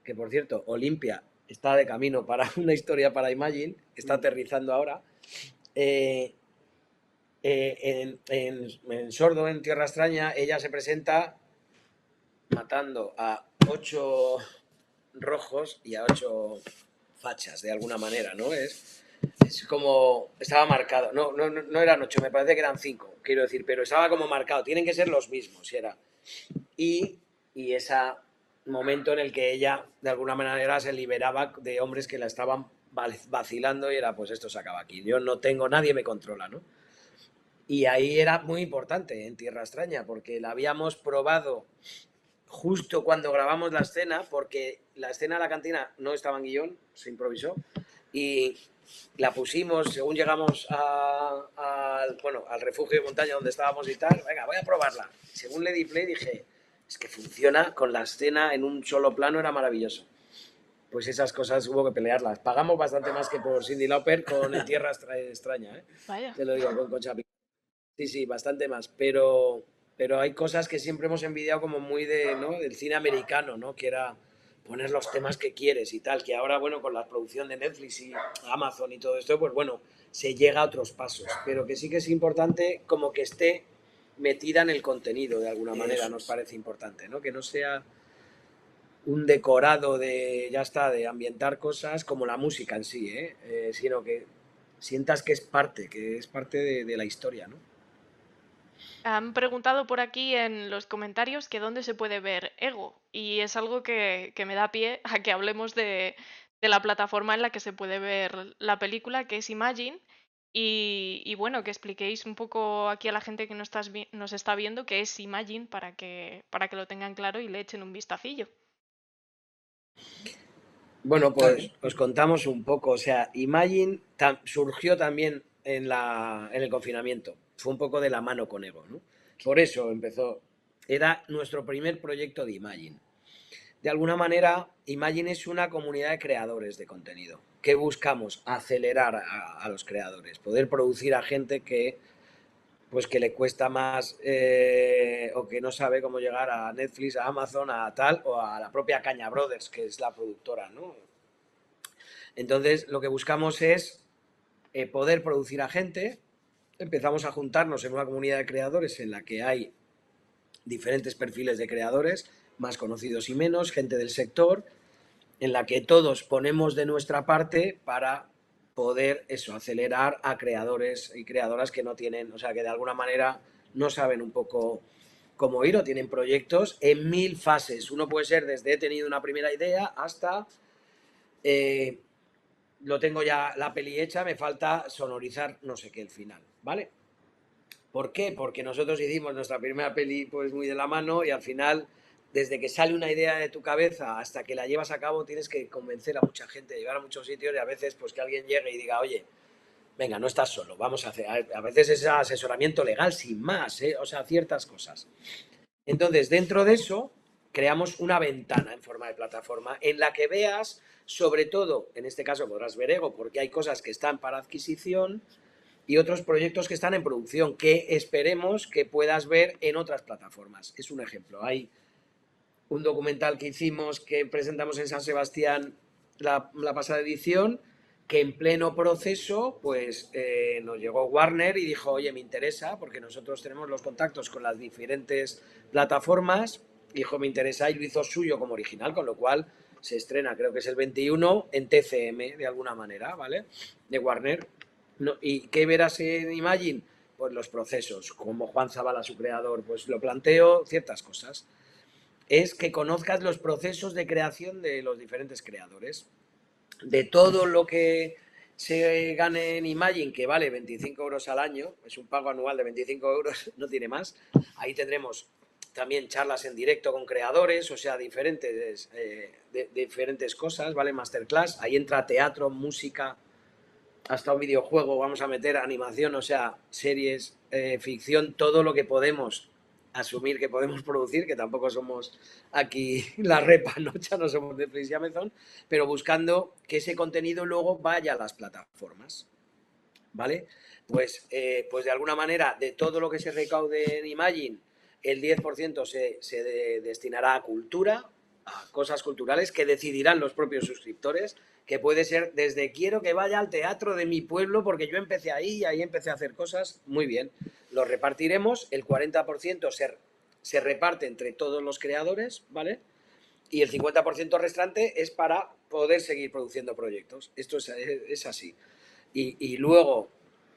que por cierto, Olimpia está de camino para una historia para Imagine, está aterrizando ahora, eh, en Sordo, en Tierra Extraña, ella se presenta matando a 8 rojos y a 8 fachas, de alguna manera, ¿no? Es como, estaba marcado, no eran 8, me parece que eran 5, quiero decir, pero estaba como marcado, tienen que ser los mismos, y era. Y, y ese momento en el que ella, de alguna manera, se liberaba de hombres que la estaban vacilando y era, pues esto se acaba aquí, yo no tengo, nadie me controla, ¿no? Y ahí era muy importante en Tierra Extraña, porque la habíamos probado justo cuando grabamos la escena, porque la escena de la cantina no estaba en guión, se improvisó, y la pusimos según llegamos al refugio de montaña donde estábamos y tal, venga, voy a probarla. Según le di play dije, es que funciona con la escena en un solo plano, era maravilloso. Pues esas cosas hubo que pelearlas. Pagamos bastante más que por Cyndi Lauper con En Tierra Extraña, ¿eh? Vaya. Te lo digo, con Concha Piquer. Sí, sí, bastante más. Pero hay cosas que siempre hemos envidiado como muy ¿no? Del cine americano, ¿no? Que era poner los temas que quieres y tal, que ahora, bueno, con la producción de Netflix y Amazon y todo esto, pues bueno, se llega a otros pasos. Pero que sí que es importante como que esté metida en el contenido de alguna manera, Eso nos es. parece importante, ¿no? Que no sea un decorado ya está, de ambientar cosas como la música en sí, ¿eh? Sino que sientas que es parte de la historia, ¿no? Han preguntado por aquí en los comentarios que dónde se puede ver Ego y es algo que me da pie a que hablemos de la plataforma en la que se puede ver la película, que es Imagine. Y bueno, que expliquéis un poco aquí a la gente que nos está viendo qué es Imagine para que lo tengan claro y le echen un vistacillo. Bueno, pues Vale. os contamos un poco. O sea, Imagine surgió también en el confinamiento. Fue un poco de la mano con Ego, ¿no? Por eso empezó. Era nuestro primer proyecto de Imagine. De alguna manera, Imagine es una comunidad de creadores de contenido. ¿Qué buscamos? Acelerar a los creadores, poder producir a gente que pues que le cuesta más o que no sabe cómo llegar a Netflix, a Amazon, a tal, o a la propia Caña Brothers, que es la productora, ¿no? Entonces, lo que buscamos es poder producir a gente. Empezamos a juntarnos en una comunidad de creadores en la que hay diferentes perfiles de creadores, más conocidos y menos, gente del sector, en la que todos ponemos de nuestra parte para poder eso, acelerar a creadores y creadoras que no tienen, o sea, que de alguna manera no saben un poco cómo ir o tienen proyectos en 1000 fases. Uno puede ser desde he tenido una primera idea hasta eh, lo tengo ya la peli hecha, me falta sonorizar no sé qué el final, ¿vale? ¿Por qué? Porque nosotros hicimos nuestra primera peli pues muy de la mano y al final, desde que sale una idea de tu cabeza hasta que la llevas a cabo, tienes que convencer a mucha gente, llegar a muchos sitios y a veces pues que alguien llegue y diga, oye, venga, no estás solo, vamos a hacer... A veces es asesoramiento legal sin más, ¿eh? O sea, ciertas cosas. Entonces, dentro de eso, creamos una ventana en forma de plataforma en la que veas, sobre todo, en este caso podrás ver Ego, porque hay cosas que están para adquisición y otros proyectos que están en producción, que esperemos que puedas ver en otras plataformas. Es un ejemplo. Hay un documental que hicimos, que presentamos en San Sebastián la pasada edición, que en pleno proceso, pues nos llegó Warner y dijo, oye, me interesa, porque nosotros tenemos los contactos con las diferentes plataformas, dijo, me interesa, y lo hizo suyo como original, con lo cual se estrena, creo que es el 21, en TCM, de alguna manera, ¿vale? De Warner. No, ¿y qué verás en Imagine? Pues los procesos, como Juan Zabala, su creador, pues lo planteo, ciertas cosas. Es que conozcas los procesos de creación de los diferentes creadores. De todo lo que se gane en Imagine, que vale 25 euros al año, es un pago anual de 25 euros, no tiene más. Ahí tendremos también charlas en directo con creadores, o sea, diferentes cosas, ¿vale? Masterclass. Ahí entra teatro, música, hasta un videojuego, vamos a meter animación, o sea, series, ficción, todo lo que podemos asumir que podemos producir, que tampoco somos aquí la repanocha, no somos Netflix y Amazon, pero buscando que ese contenido luego vaya a las plataformas, ¿vale? Pues de alguna manera, de todo lo que se recaude en Imagine, el 10% se destinará a cultura, a cosas culturales que decidirán los propios suscriptores, que puede ser desde quiero que vaya al teatro de mi pueblo porque yo empecé ahí y ahí empecé a hacer cosas, muy bien. Lo repartiremos, el 40% se reparte entre todos los creadores, ¿vale? Y el 50% restante es para poder seguir produciendo proyectos. Esto es así. Y luego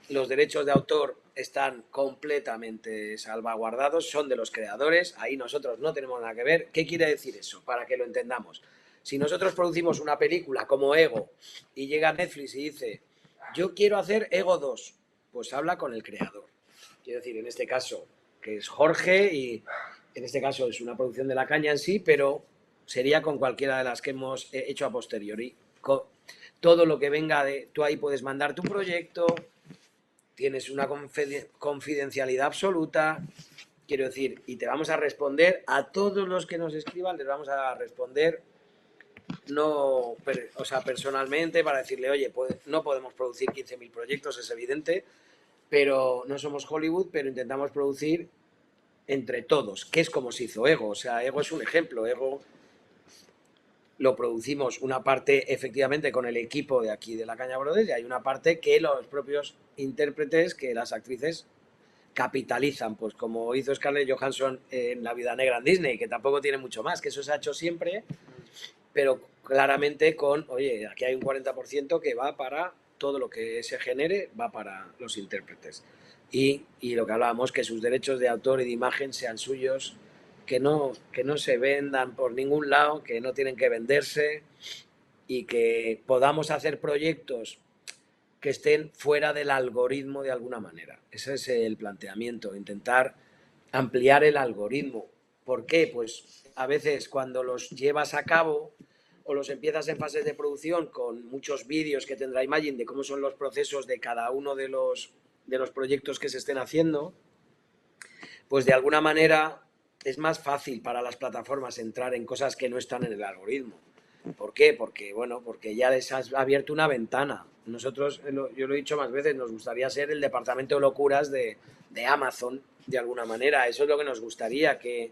los derechos de autor están completamente salvaguardados, son de los creadores, ahí nosotros no tenemos nada que ver. ¿Qué quiere decir eso? Para que lo entendamos. Si nosotros producimos una película como Ego y llega Netflix y dice, yo quiero hacer Ego 2, pues habla con el creador. Quiero decir, en este caso, que es Jorge, y en este caso es una producción de La Caña en sí, pero sería con cualquiera de las que hemos hecho a posteriori. Todo lo que venga de... Tú ahí puedes mandar tu proyecto, tienes una confidencialidad absoluta, quiero decir, y te vamos a responder a todos los que nos escriban, les vamos a responder no, o sea, personalmente para decirle, oye, no podemos producir 15.000 proyectos, es evidente, pero no somos Hollywood, pero intentamos producir entre todos, que es como se hizo Ego. O sea, Ego es un ejemplo. Ego lo producimos una parte efectivamente con el equipo de aquí de La Caña Brothers y hay una parte que los propios intérpretes, que las actrices capitalizan, pues como hizo Scarlett Johansson en La Viuda Negra en Disney, que tampoco tiene mucho más, que eso se ha hecho siempre, pero claramente con, oye, aquí hay un 40% que va para todo lo que se genere, va para los intérpretes. Y lo que hablábamos, que sus derechos de autor y de imagen sean suyos, que no se vendan por ningún lado, que no tienen que venderse y que podamos hacer proyectos que estén fuera del algoritmo de alguna manera. Ese es el planteamiento, intentar ampliar el algoritmo. ¿Por qué? Pues a veces cuando los llevas a cabo o los empiezas en fases de producción con muchos vídeos que tendrá Imagine de cómo son los procesos de cada uno de los proyectos que se estén haciendo, pues de alguna manera es más fácil para las plataformas entrar en cosas que no están en el algoritmo. ¿Por qué? Porque, bueno, porque ya les has abierto una ventana. Nosotros, yo lo he dicho más veces, nos gustaría ser el departamento de locuras de Amazon, de alguna manera. Eso es lo que nos gustaría, que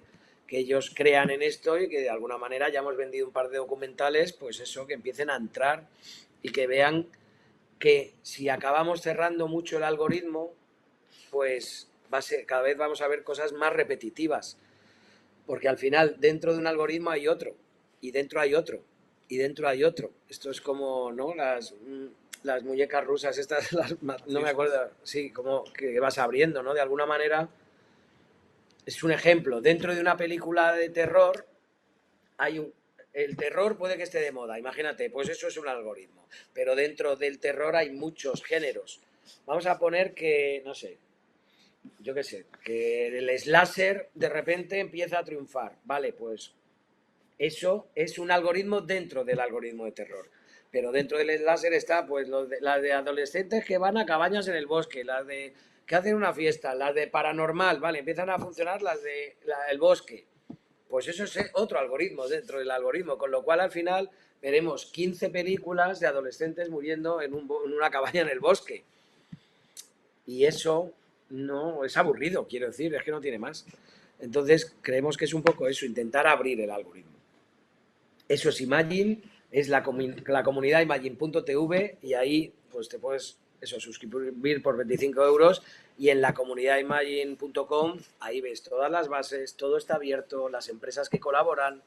ellos crean en esto y que de alguna manera ya hemos vendido un par de documentales, pues eso, que empiecen a entrar y que vean que si acabamos cerrando mucho el algoritmo, pues cada vez vamos a ver cosas más repetitivas. Porque al final, dentro de un algoritmo hay otro, y dentro hay otro, y dentro hay otro. Esto es como, ¿no? Las muñecas rusas, estas, no me acuerdo, sí, como que vas abriendo, ¿no? De alguna manera, es un ejemplo. Dentro de una película de terror, el terror puede que esté de moda, imagínate, pues eso es un algoritmo. Pero dentro del terror hay muchos géneros. Vamos a poner que, no sé, yo qué sé, que el slasher de repente empieza a triunfar. Vale, pues eso es un algoritmo dentro del algoritmo de terror. Pero dentro del slasher está pues las de adolescentes que van a cabañas en el bosque, las de que hacen una fiesta, las de paranormal, vale, empiezan a funcionar las de el bosque. Pues eso es otro algoritmo dentro del algoritmo, con lo cual al final veremos 15 películas de adolescentes muriendo en una cabaña en el bosque. Y eso no es aburrido, quiero decir, es que no tiene más. Entonces creemos que es un poco eso, intentar abrir el algoritmo. Eso es Imagine, es la comunidad imagine.tv y ahí pues te puedes suscribir por 25 euros y en la comunidad imagine.com ahí ves todas las bases, todo está abierto, las empresas que colaboran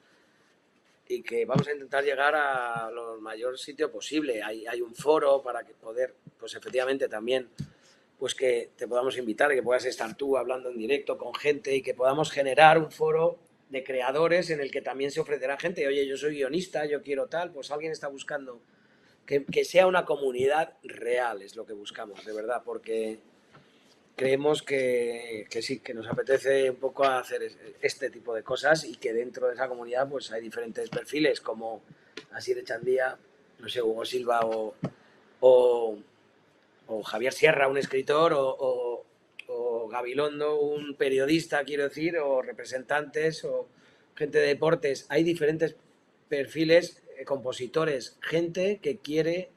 y que vamos a intentar llegar a lo mayor sitio posible. Hay un foro para que poder, pues efectivamente también pues que te podamos invitar, que puedas estar tú hablando en directo con gente y que podamos generar un foro de creadores en el que también se ofrecerá gente. Oye, yo soy guionista, yo quiero tal, pues alguien está buscando que sea una comunidad real, es lo que buscamos, de verdad, porque creemos que sí, que nos apetece un poco hacer este tipo de cosas y que dentro de esa comunidad pues hay diferentes perfiles como Asier Echandía, no sé, Hugo Silva o Javier Sierra, un escritor, o Gabilondo, un periodista, quiero decir, o representantes, o gente de deportes. Hay diferentes perfiles, compositores, gente que quiere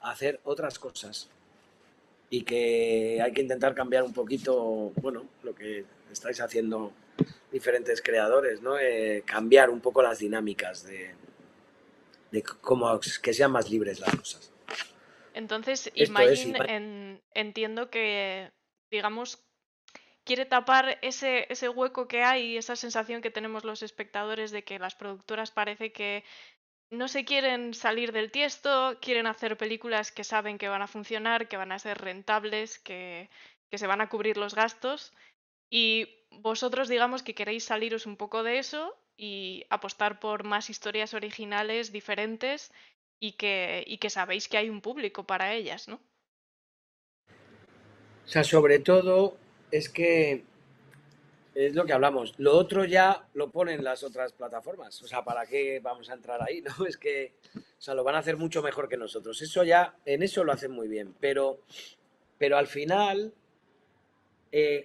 hacer otras cosas y que hay que intentar cambiar un poquito, bueno, lo que estáis haciendo diferentes creadores, ¿no? Cambiar un poco las dinámicas de cómo que sean más libres las cosas. Entonces, Esto es Imagine entiendo que, digamos, quiere tapar ese hueco que hay, esa sensación que tenemos los espectadores de que las productoras parece que no se quieren salir del tiesto, quieren hacer películas que saben que van a funcionar, que van a ser rentables, que se van a cubrir los gastos. Y vosotros, digamos, que queréis saliros un poco de eso y apostar por más historias originales, diferentes, y que sabéis que hay un público para ellas, ¿no? O sea, sobre todo es que es lo que hablamos. Lo otro ya lo ponen las otras plataformas. O sea, ¿para qué vamos a entrar ahí? ¿No? Es que, o sea, lo van a hacer mucho mejor que nosotros. Eso ya, en eso lo hacen muy bien. Pero al final,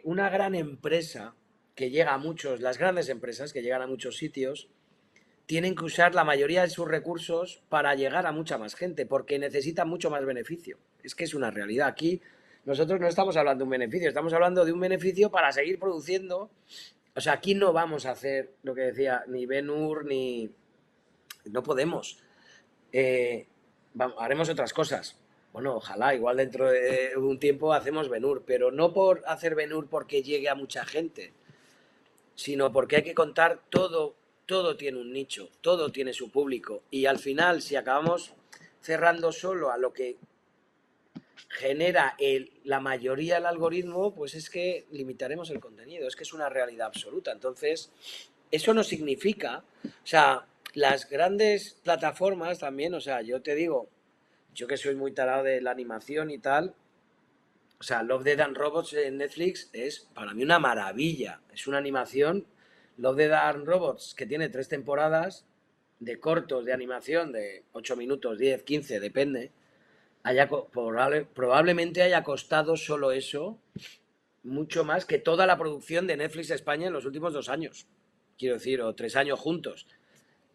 una gran empresa que llega a muchos, las grandes empresas que llegan a muchos sitios, tienen que usar la mayoría de sus recursos para llegar a mucha más gente, porque necesitan mucho más beneficio. Es que es una realidad. Aquí nosotros no estamos hablando de un beneficio, estamos hablando de un beneficio para seguir produciendo. O sea, aquí no vamos a hacer lo que decía ni Ben-Hur ni... No podemos. Haremos otras cosas. Bueno, ojalá, igual dentro de un tiempo hacemos Ben-Hur, pero no por hacer Ben-Hur porque llegue a mucha gente, sino porque hay que contar todo, todo tiene un nicho, todo tiene su público. Y al final, si acabamos cerrando solo a lo que genera la mayoría del algoritmo, pues es que limitaremos el contenido, es que es una realidad absoluta. Entonces, eso no significa, o sea, las grandes plataformas también, o sea, yo te digo, yo que soy muy tarado de la animación y tal, o sea, Love, Death and Robots en Netflix es para mí una maravilla. Es una animación, Love, Death and Robots, que tiene 3 temporadas de cortos de animación de 8 minutos, 10, 15, depende. Probablemente haya costado solo eso mucho más que toda la producción de Netflix España en los últimos 2 años. Quiero decir, o 3 años juntos.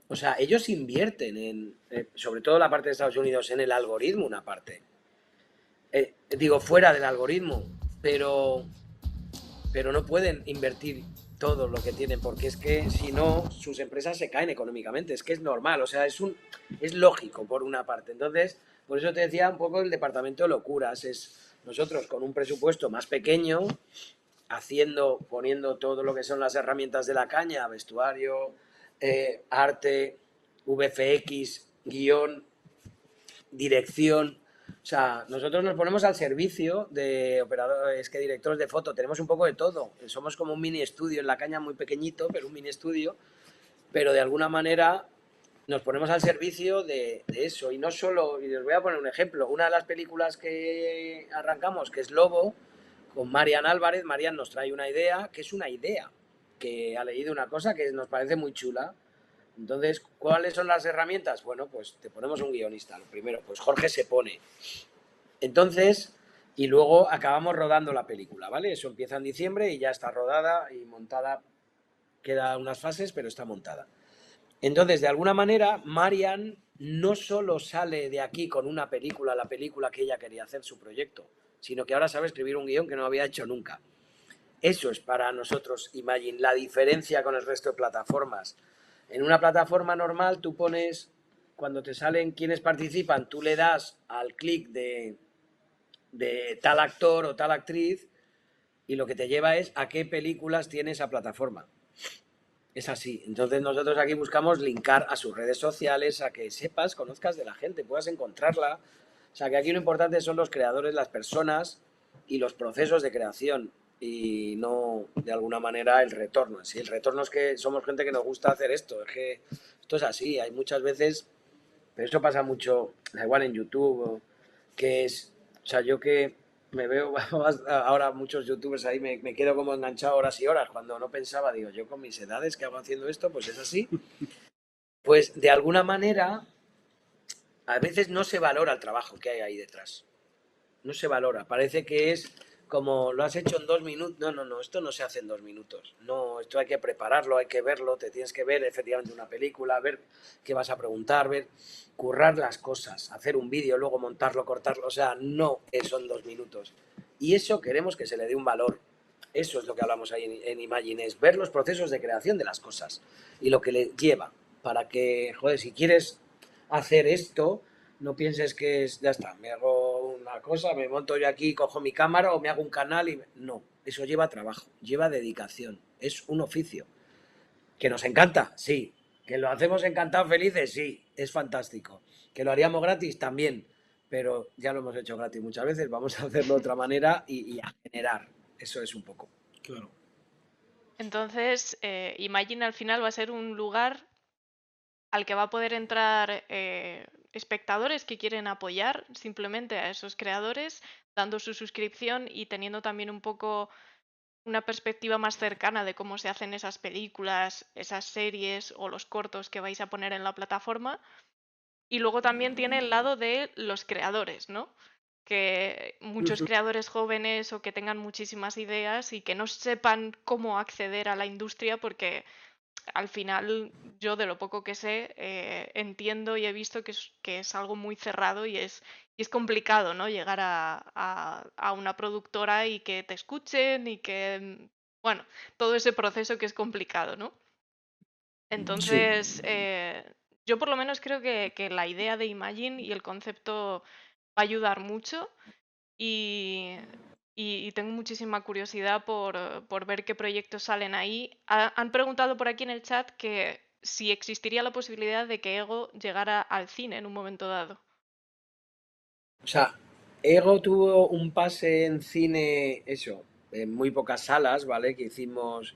O sea, ellos invierten sobre todo la parte de Estados Unidos, en el algoritmo una parte. Digo, fuera del algoritmo, pero, pero no pueden invertir todo lo que tienen, porque es que si no, sus empresas se caen económicamente, es que es normal, o sea, es lógico por una parte. Entonces, por eso te decía un poco el departamento de locuras, es nosotros con un presupuesto más pequeño, poniendo todo lo que son las herramientas de la caña, vestuario, arte, VFX, guión, dirección. O sea, nosotros nos ponemos al servicio de operadores, que directores de foto, tenemos un poco de todo. Somos como un mini estudio en la caña, muy pequeñito, pero un mini estudio. Pero de alguna manera nos ponemos al servicio de eso. Y no solo, y os voy a poner un ejemplo, una de las películas que arrancamos, que es Lobo, con Marian Álvarez, Marian nos trae una idea, que es una idea, que ha leído una cosa que nos parece muy chula. Entonces, ¿cuáles son las herramientas? Bueno, pues te ponemos un guionista. Lo primero, pues Jorge se pone. Entonces, y luego acabamos rodando la película, ¿vale? Eso empieza en diciembre y ya está rodada y montada. Queda unas fases, pero está montada. Entonces, de alguna manera, Marian no solo sale de aquí con una película, la película que ella quería hacer, su proyecto, sino que ahora sabe escribir un guión que no había hecho nunca. Eso es para nosotros Imagine, la diferencia con el resto de plataformas. En una plataforma normal tú pones, cuando te salen quienes participan, tú le das al clic de tal actor o tal actriz y lo que te lleva es a qué películas tiene esa plataforma. Es así. Entonces nosotros aquí buscamos linkar a sus redes sociales, a que sepas, conozcas de la gente, puedas encontrarla. O sea, que aquí lo importante son los creadores, las personas y los procesos de creación y no, de alguna manera, el retorno. Sí, el retorno es que somos gente que nos gusta hacer esto. Es que esto es así. Hay muchas veces, pero eso pasa mucho, da igual en YouTube, que es, o sea, yo que me veo ahora muchos youtubers ahí, me quedo como enganchado horas y horas, cuando no pensaba, digo, yo con mis edades que hago haciendo esto, pues es así. Pues de alguna manera, a veces no se valora el trabajo que hay ahí detrás. No se valora. Parece que es como lo has hecho en 2 minutos. No, no, no, esto no se hace en 2 minutos. No, esto hay que prepararlo, hay que verlo, te tienes que ver efectivamente una película, ver qué vas a preguntar, ver, currar las cosas, hacer un vídeo, luego montarlo, cortarlo. O sea, no son 2 minutos. Y eso queremos que se le dé un valor. Eso es lo que hablamos ahí en Imagine, es ver los procesos de creación de las cosas y lo que le lleva para que, joder, si quieres hacer esto, no pienses que es, ya está, me hago una cosa, me monto yo aquí, cojo mi cámara o me hago un canal y... No, eso lleva trabajo, lleva dedicación, es un oficio. ¿Que nos encanta? Sí. ¿Que lo hacemos encantados, felices? Sí, es fantástico. ¿Que lo haríamos gratis? También. Pero ya lo hemos hecho gratis muchas veces, vamos a hacerlo de otra manera y a generar. Eso es un poco. Claro. Entonces, Imagine al final va a ser un lugar al que va a poder entrar espectadores que quieren apoyar simplemente a esos creadores, dando su suscripción y teniendo también un poco una perspectiva más cercana de cómo se hacen esas películas, esas series o los cortos que vais a poner en la plataforma. Y luego también tiene el lado de los creadores, ¿no? Que muchos creadores jóvenes o que tengan muchísimas ideas y que no sepan cómo acceder a la industria porque al final yo de lo poco que sé entiendo y he visto que es algo muy cerrado y es complicado, ¿no? Llegar a una productora y que te escuchen y que, bueno, todo ese proceso que es complicado, ¿no? Sí. Entonces, yo por lo menos creo que la idea de Imagine y el concepto va a ayudar mucho y, y tengo muchísima curiosidad por ver qué proyectos salen ahí. Han preguntado por aquí en el chat que si existiría la posibilidad de que Ego llegara al cine en un momento dado. O sea, Ego tuvo un pase en cine, eso, en muy pocas salas, ¿vale? Que hicimos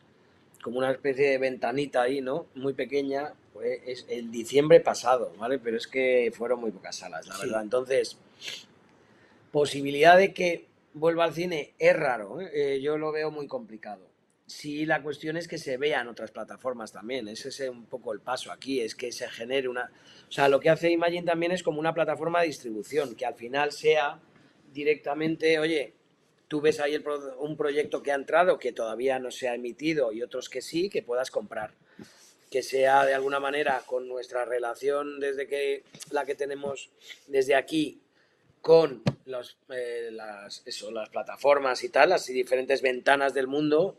como una especie de ventanita ahí, ¿no? Muy pequeña, pues es el diciembre pasado, ¿vale? Pero es que fueron muy pocas salas, la verdad. Sí. Entonces, posibilidad de que vuelva al cine es raro, ¿eh? Yo lo veo muy complicado. Sí, la cuestión es que se vea en otras plataformas también. Ese es un poco el paso aquí, es que se genere una... O sea, lo que hace Imagine también es como una plataforma de distribución, que al final sea directamente, oye, tú ves ahí un proyecto que ha entrado, que todavía no se ha emitido y otros que sí, que puedas comprar. Que sea de alguna manera con nuestra relación desde que la que tenemos desde aquí con las plataformas y tal, las diferentes ventanas del mundo,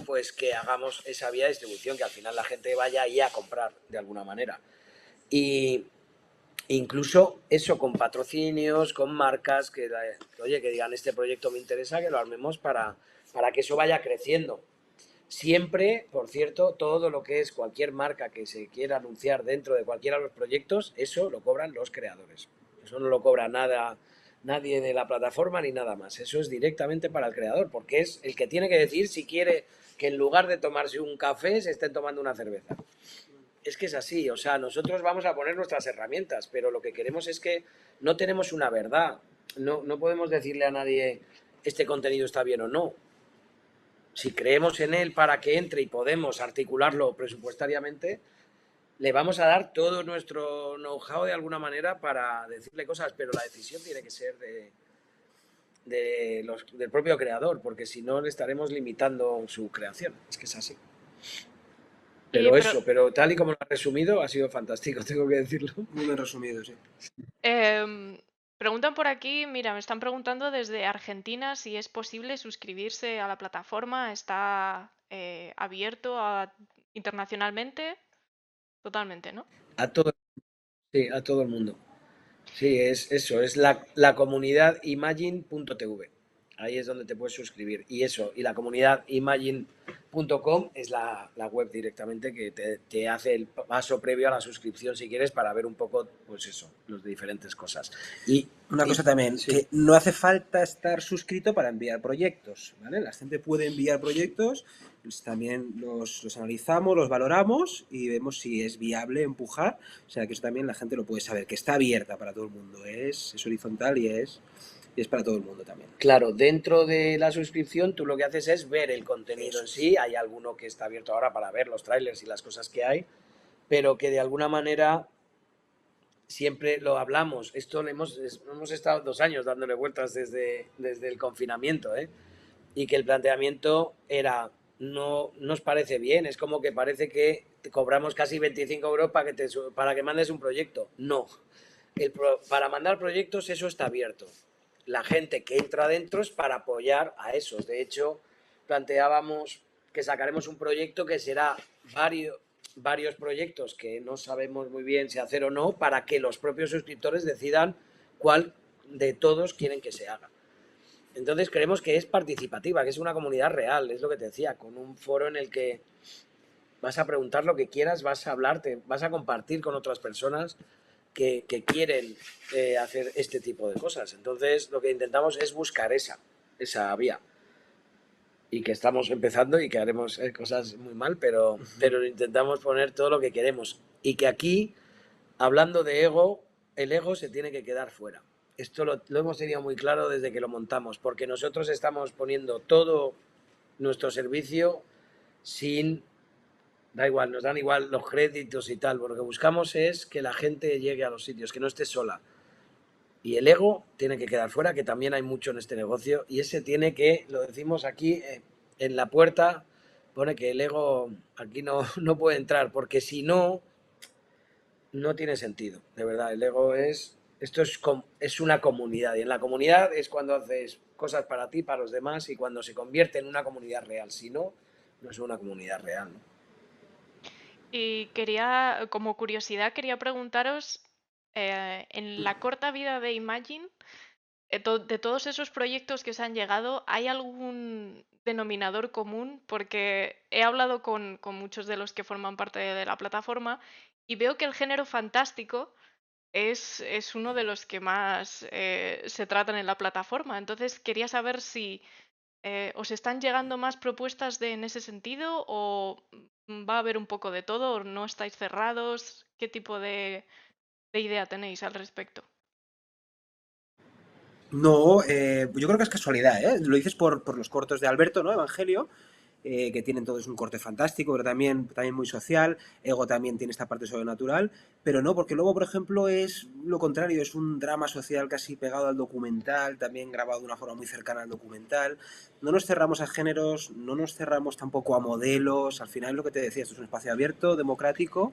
pues que hagamos esa vía de distribución, que al final la gente vaya ahí a comprar de alguna manera. Y incluso eso con patrocinios, con marcas, oye, que digan este proyecto me interesa, que lo armemos para que eso vaya creciendo. Siempre, por cierto, todo lo que es cualquier marca que se quiera anunciar dentro de cualquiera de los proyectos, eso lo cobran los creadores. Eso no lo cobra nadie de la plataforma ni nada más. Eso es directamente para el creador, porque es el que tiene que decir si quiere que en lugar de tomarse un café se estén tomando una cerveza. Es que es así, o sea, nosotros vamos a poner nuestras herramientas, pero lo que queremos es que no tenemos una verdad. No podemos decirle a nadie este contenido está bien o no. Si creemos en él para que entre y podemos articularlo presupuestariamente, le vamos a dar todo nuestro know-how de alguna manera para decirle cosas, pero la decisión tiene que ser del propio creador, porque si no le estaremos limitando su creación. Es que es así. Y Pero tal y como lo ha resumido, ha sido fantástico, tengo que decirlo. Muy bien resumido, sí. preguntan por aquí, mira, me están preguntando desde Argentina si es posible suscribirse a la plataforma. ¿Está abierto internacionalmente? Totalmente, ¿no? A todo, sí, a todo el mundo. Sí, es eso, es la comunidad imagine.tv. Ahí es donde te puedes suscribir. Y eso, y la comunidad imagine.com es la web directamente que te hace el paso previo a la suscripción si quieres para ver un poco, pues eso, las diferentes cosas. Una cosa también, sí. que no hace falta estar suscrito para enviar proyectos, ¿vale? La gente puede enviar proyectos, pues también los analizamos, los valoramos y vemos si es viable empujar. O sea, que eso también la gente lo puede saber, que está abierta para todo el mundo, es horizontal y es para todo el mundo también. Claro, dentro de la suscripción tú lo que haces es ver el contenido Eso en es. sí. Hay alguno que está abierto ahora para ver los trailers y las cosas que hay, pero que de alguna manera siempre lo hablamos. Esto hemos estado 2 años dándole vueltas desde el confinamiento, ¿eh? Y que el planteamiento era, no nos parece bien, es como que parece que te cobramos casi 25 euros para que mandes un proyecto. No, para mandar proyectos eso está abierto. La gente que entra adentro es para apoyar a esos. De hecho, planteábamos que sacaremos un proyecto que será varios proyectos que no sabemos muy bien si hacer o no, para que los propios suscriptores decidan cuál de todos quieren que se haga. Entonces creemos que es participativa, que es una comunidad real, es lo que te decía, con un foro en el que vas a preguntar lo que quieras, vas a hablarte, vas a compartir con otras personas que quieren hacer este tipo de cosas. Entonces lo que intentamos es buscar esa vía. Y que estamos empezando y que haremos cosas muy mal, pero intentamos poner todo lo que queremos. Y que aquí, hablando de ego, el ego se tiene que quedar fuera. Esto lo hemos tenido muy claro desde que lo montamos, porque nosotros estamos poniendo todo nuestro servicio sin... Da igual, nos dan igual los créditos y tal. Lo que buscamos es que la gente llegue a los sitios, que no esté sola. Y el ego tiene que quedar fuera, que también hay mucho en este negocio. Y ese tiene que, lo decimos aquí, en la puerta, pone que el ego aquí no puede entrar, porque si no, no tiene sentido. De verdad, el ego es una comunidad. Y en la comunidad es cuando haces cosas para ti, para los demás, y cuando se convierte en una comunidad real. Si no, no es una comunidad real, ¿no? Y como curiosidad, quería preguntaros, en la corta vida de Imagine, de todos esos proyectos que se han llegado, ¿hay algún denominador común? Porque he hablado con muchos de los que forman parte de la plataforma y veo que el género fantástico es uno de los que más se tratan en la plataforma. Entonces quería saber si ¿Os están llegando más propuestas en ese sentido o va a haber un poco de todo o no estáis cerrados? ¿Qué tipo de idea tenéis al respecto? No, yo creo que es casualidad, ¿eh? Lo dices por los cortos de Alberto, ¿no? Evangelio, que tienen todos un corte fantástico, pero también muy social. Ego también tiene esta parte sobrenatural, pero no, porque luego, por ejemplo, es lo contrario, es un drama social casi pegado al documental, también grabado de una forma muy cercana al documental. No nos cerramos a géneros, no nos cerramos tampoco a modelos, al final es lo que te decía, esto es un espacio abierto, democrático,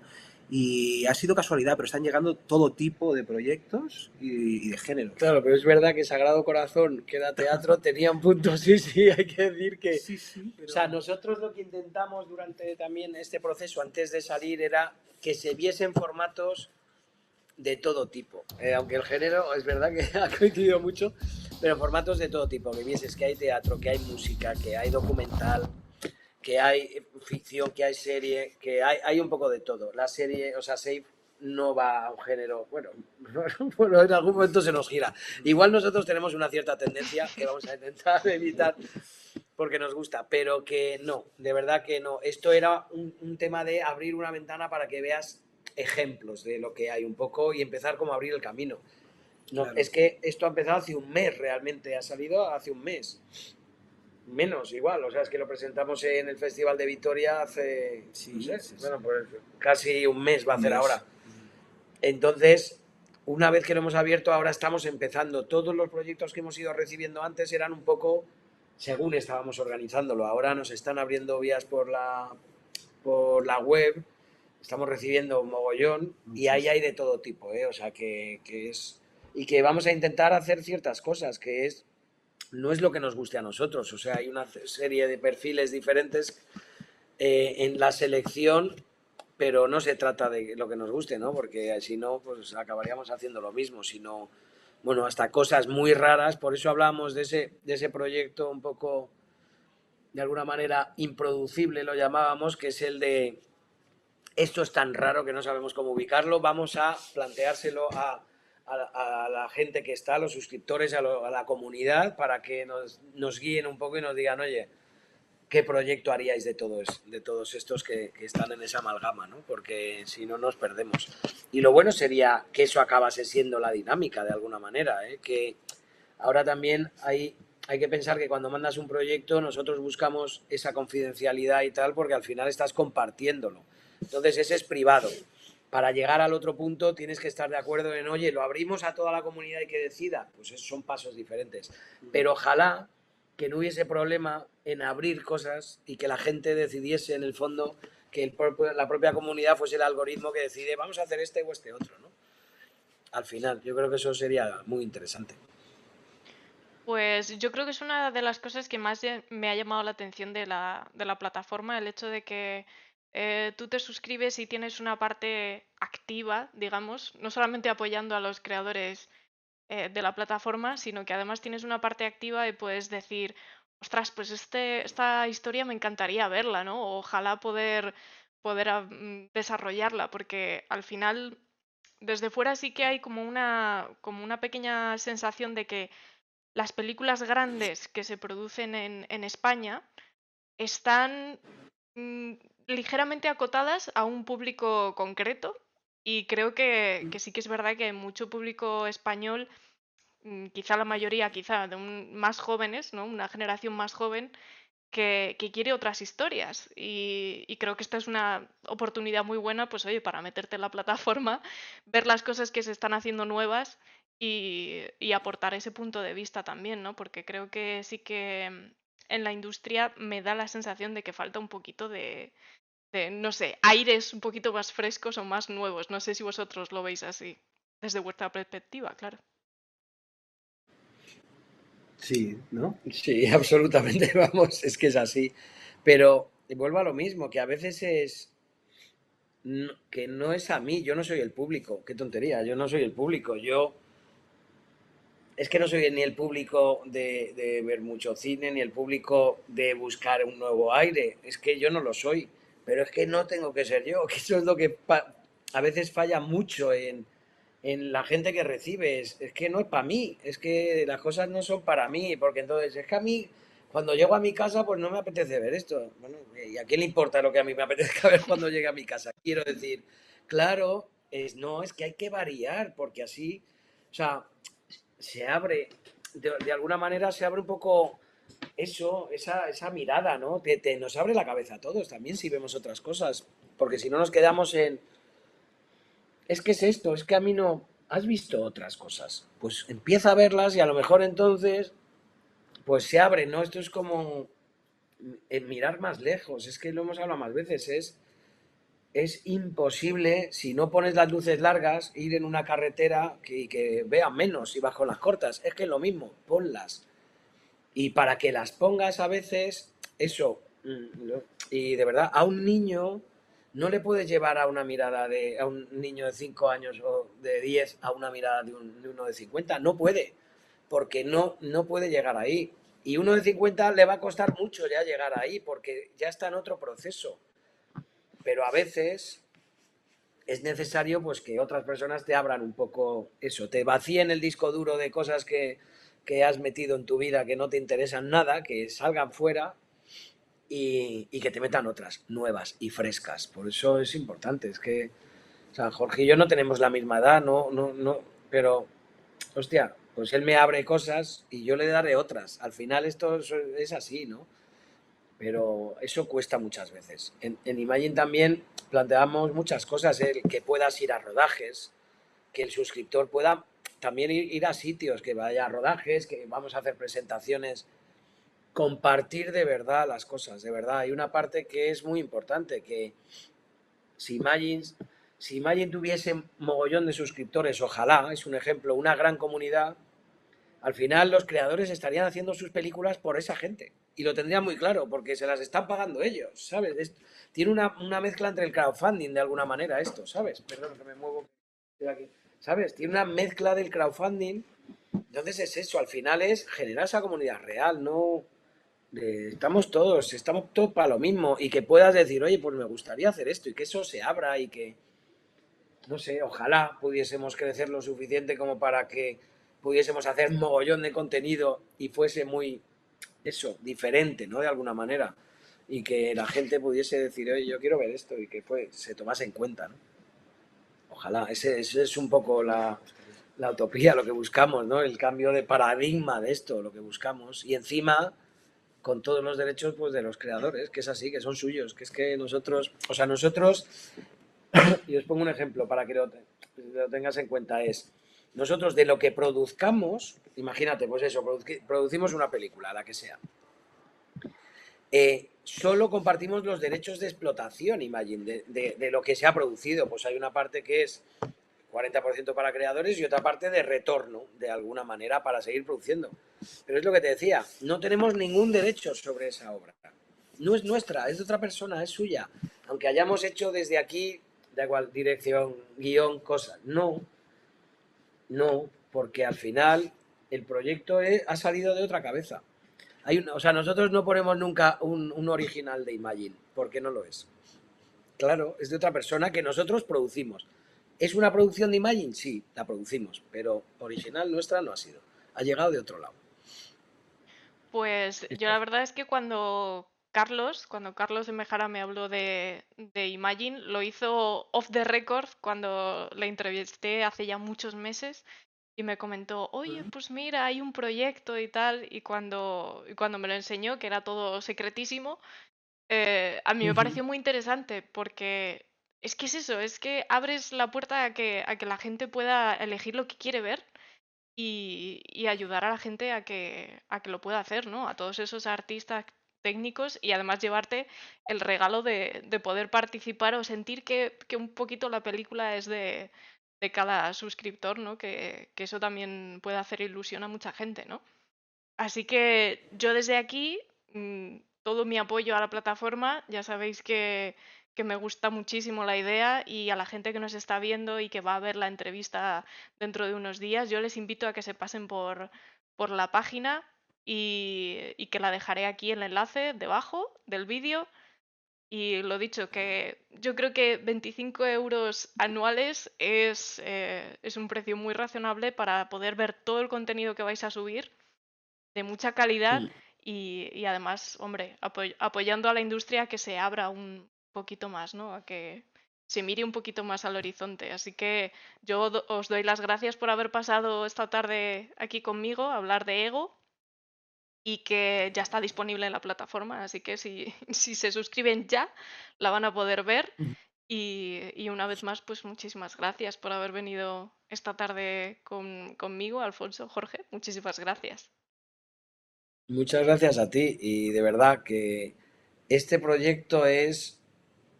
y ha sido casualidad, pero están llegando todo tipo de proyectos y de géneros. Claro, pero es verdad que Sagrado Corazón, que era teatro, tenía un punto, sí, sí, hay que decir que... Sí, sí, pero... O sea, nosotros lo que intentamos durante también este proceso, antes de salir, era que se viesen formatos de todo tipo. Aunque el género es verdad que ha coincidido mucho, pero formatos de todo tipo. Que vieses que hay teatro, que hay música, que hay documental, que hay ficción, que hay serie, que hay un poco de todo. La serie, o sea, Safe no va a un género, bueno, bueno, en algún momento se nos gira. Igual nosotros tenemos una cierta tendencia que vamos a intentar evitar porque nos gusta, pero que no, de verdad que no. Esto era un tema de abrir una ventana para que veas ejemplos de lo que hay un poco y empezar como a abrir el camino. No, Claro. es que esto ha empezado hace un mes realmente, ha salido hace un mes. Menos igual, o sea, es que lo presentamos en el Festival de Vitoria hace, no Sí, sé, sí, sí. bueno, pues casi un mes va a Un hacer mes. ahora. Entonces, una vez que lo hemos abierto, ahora estamos empezando. Todos los proyectos que hemos ido recibiendo antes eran un poco según estábamos organizándolo. Ahora nos están abriendo vías por la web, estamos recibiendo un mogollón y ahí hay Muchísimo. de todo tipo, ¿eh? O sea, que es... Y que vamos a intentar hacer ciertas cosas, que es no es lo que nos guste a nosotros. O sea, hay una serie de perfiles diferentes en la selección, pero no se trata de lo que nos guste, ¿no? Porque si no, pues acabaríamos haciendo lo mismo, sino, bueno, hasta cosas muy raras. Por eso hablamos de ese proyecto un poco, de alguna manera, improducible, lo llamábamos, que es el de esto es tan raro que no sabemos cómo ubicarlo, vamos a planteárselo a la gente que está, a los suscriptores, a la comunidad, para que nos guíen un poco y nos digan, oye, ¿qué proyecto haríais de todos estos que están en esa amalgama? ¿No? Porque si no nos perdemos. Y lo bueno sería que eso acabase siendo la dinámica de alguna manera, ¿eh? Que ahora también hay que pensar que cuando mandas un proyecto nosotros buscamos esa confidencialidad y tal porque al final estás compartiéndolo. Entonces ese es privado. Para llegar al otro punto tienes que estar de acuerdo en, oye, lo abrimos a toda la comunidad y que decida. Pues esos son pasos diferentes. Pero ojalá que no hubiese problema en abrir cosas y que la gente decidiese en el fondo que la propia comunidad fuese el algoritmo que decide vamos a hacer este o este otro, ¿no? Al final, yo creo que eso sería muy interesante. Pues yo creo que es una de las cosas que más me ha llamado la atención de la plataforma, el hecho de que tú te suscribes y tienes una parte activa, digamos, no solamente apoyando a los creadores de la plataforma, sino que además tienes una parte activa y puedes decir, ostras, pues esta historia me encantaría verla, ¿no? Ojalá poder desarrollarla, porque al final desde fuera sí que hay como una pequeña sensación de que las películas grandes que se producen en España están mm, ligeramente acotadas a un público concreto y creo que sí que es verdad que hay mucho público español, quizá la mayoría, quizá de más jóvenes, ¿no? Una generación más joven que quiere otras historias y creo que esta es una oportunidad muy buena, pues oye, para meterte en la plataforma, ver las cosas que se están haciendo nuevas y aportar ese punto de vista también, ¿no? Porque creo que sí que en la industria me da la sensación de que falta un poquito no sé, aires un poquito más frescos o más nuevos. No sé si vosotros lo veis así, desde vuestra perspectiva, claro. Sí, ¿no? Sí, absolutamente, vamos, es que es así. Pero vuelvo a lo mismo, que a veces es que no es a mí, yo no soy el público, qué tontería, yo no soy el público, yo es que no soy ni el público de ver mucho cine, ni el público de buscar un nuevo aire, es que yo no lo soy, pero es que no tengo que ser yo, que eso es lo que a veces falla mucho en la gente que recibe, es que no es para mí, es que las cosas no son para mí, porque entonces es que a mí cuando llego a mi casa, pues no me apetece ver esto. Bueno, ¿y a quién le importa lo que a mí me apetezca ver cuando llegue a mi casa? Quiero decir, claro, no, es que hay que variar, porque así, o sea, se abre, de alguna manera se abre un poco eso, esa mirada, ¿no? Nos abre la cabeza a todos también si vemos otras cosas, porque si no nos quedamos en, es que es esto, es que a mí no, has visto otras cosas, pues empieza a verlas y a lo mejor entonces, pues se abre, ¿no? Esto es como mirar más lejos, es que lo hemos hablado más veces, es imposible, si no pones las luces largas, ir en una carretera que vea menos y vas con las cortas, es que es lo mismo, ponlas. Y para que las pongas a veces, eso, y de verdad, a un niño no le puedes llevar a una mirada a un niño de 5 años o de 10 a una mirada de uno de 50, no puede, porque no puede llegar ahí. Y uno de 50 le va a costar mucho ya llegar ahí, porque ya está en otro proceso. Pero a veces es necesario pues que otras personas te abran un poco eso, te vacíen el disco duro de cosas que has metido en tu vida que no te interesan nada, que salgan fuera y que te metan otras nuevas y frescas. Por eso es importante, es que, o sea, Jorge y yo no tenemos la misma edad, no, pero, hostia, pues él me abre cosas y yo le daré otras. Al final esto es así, ¿no? Pero eso cuesta muchas veces. En Imagine también planteamos muchas cosas, que puedas ir a rodajes, que el suscriptor pueda también ir a sitios, que vaya a rodajes, que vamos a hacer presentaciones, compartir de verdad las cosas, de verdad. Hay una parte que es muy importante, que si Imagine, si Imagine tuviese mogollón de suscriptores, ojalá, es un ejemplo, una gran comunidad, al final los creadores estarían haciendo sus películas por esa gente. Y lo tendrían muy claro, porque se las están pagando ellos, ¿sabes? Tiene una mezcla entre el crowdfunding de alguna manera esto, ¿sabes? Perdón, que me muevo de aquí. ¿Sabes? Tiene una mezcla del crowdfunding. Entonces es eso, al final es generar esa comunidad real, no... estamos todos para lo mismo y que puedas decir, oye, pues me gustaría hacer esto y que eso se abra y que, no sé, ojalá pudiésemos crecer lo suficiente como para que pudiésemos hacer mogollón de contenido y fuese muy, eso, diferente, ¿no? De alguna manera. Y que la gente pudiese decir, oye, yo quiero ver esto y que se tomase en cuenta, ¿no? Ojalá, ese es un poco la utopía, lo que buscamos, ¿no? El cambio de paradigma de esto, lo que buscamos. Y encima, con todos los derechos pues, de los creadores, que es así, que son suyos, que es que nosotros, o sea, nosotros, y os pongo un ejemplo para que lo tengas en cuenta, es, nosotros de lo que produzcamos, imagínate, pues eso, producimos una película, la que sea, solo compartimos los derechos de explotación, Imagine, de lo que se ha producido. Pues hay una parte que es 40% para creadores y otra parte de retorno, de alguna manera, para seguir produciendo. Pero es lo que te decía, no tenemos ningún derecho sobre esa obra. No es nuestra, es de otra persona, es suya. Aunque hayamos hecho desde aquí, da igual, dirección, guión, cosas. No, porque al final el proyecto ha salido de otra cabeza. O sea, nosotros no ponemos nunca un original de Imagine, porque no lo es. Claro, es de otra persona que nosotros producimos. ¿Es una producción de Imagine? Sí, la producimos, pero original nuestra no ha sido. Ha llegado de otro lado. Pues yo la verdad es que cuando Carlos de Mejara me habló de Imagine, lo hizo off the record cuando la entrevisté hace ya muchos meses y me comentó, oye, pues mira, hay un proyecto y tal, y cuando me lo enseñó, que era todo secretísimo, a mí me pareció muy interesante porque es eso, es que abres la puerta a que la gente pueda elegir lo que quiere ver y ayudar a la gente a que lo pueda hacer, ¿no? A todos esos artistas técnicos y además llevarte el regalo de poder participar o sentir que un poquito la película es de cada suscriptor, ¿no? Que eso también puede hacer ilusión a mucha gente, ¿no? Así que yo desde aquí, todo mi apoyo a la plataforma, ya sabéis que me gusta muchísimo la idea y a la gente que nos está viendo y que va a ver la entrevista dentro de unos días, yo les invito a que se pasen por la página y que la dejaré aquí el enlace debajo del vídeo. Y lo dicho, que yo creo que 25 euros anuales es un precio muy razonable para poder ver todo el contenido que vais a subir de mucha calidad y además, hombre, apoyando a la industria que se abra un poquito más, ¿no? A que se mire un poquito más al horizonte. Así que yo os doy las gracias por haber pasado esta tarde aquí conmigo a hablar de Ego y que ya está disponible en la plataforma, así que si, si se suscriben ya, la van a poder ver. Y una vez más, pues muchísimas gracias por haber venido esta tarde conmigo, Alfonso, Jorge. Muchísimas gracias. Muchas gracias a ti y de verdad que este proyecto es,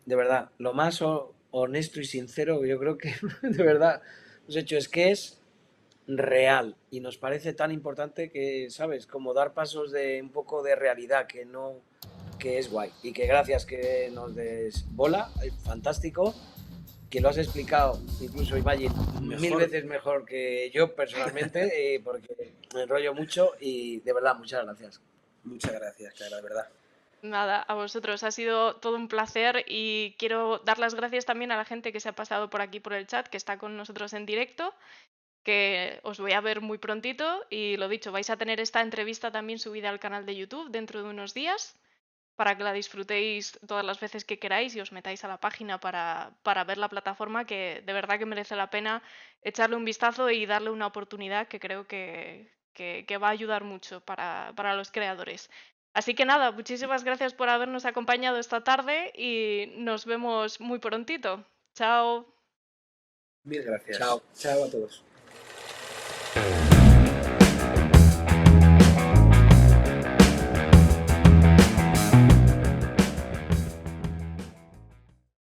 de verdad, lo más honesto y sincero que yo creo que de verdad hemos hecho. Es que es real y nos parece tan importante que, ¿sabes? Como dar pasos de un poco de realidad, que no, que es guay. Y que gracias que nos des bola, fantástico, que lo has explicado, incluso Imagine, mil Mejor. veces mejor que yo personalmente, porque me enrollo mucho y de verdad, muchas gracias. Muchas gracias, Clara, de verdad. Nada, a vosotros. Ha sido todo un placer y quiero dar las gracias también a la gente que se ha pasado por aquí por el chat, que está con nosotros en directo, que os voy a ver muy prontito y lo dicho, vais a tener esta entrevista también subida al canal de YouTube dentro de unos días para que la disfrutéis todas las veces que queráis y os metáis a la página para ver la plataforma, que de verdad que merece la pena echarle un vistazo y darle una oportunidad que creo que va a ayudar mucho para los creadores. Así que nada, muchísimas gracias por habernos acompañado esta tarde y nos vemos muy prontito. Chao. Mil gracias. Chao. Chao a todos.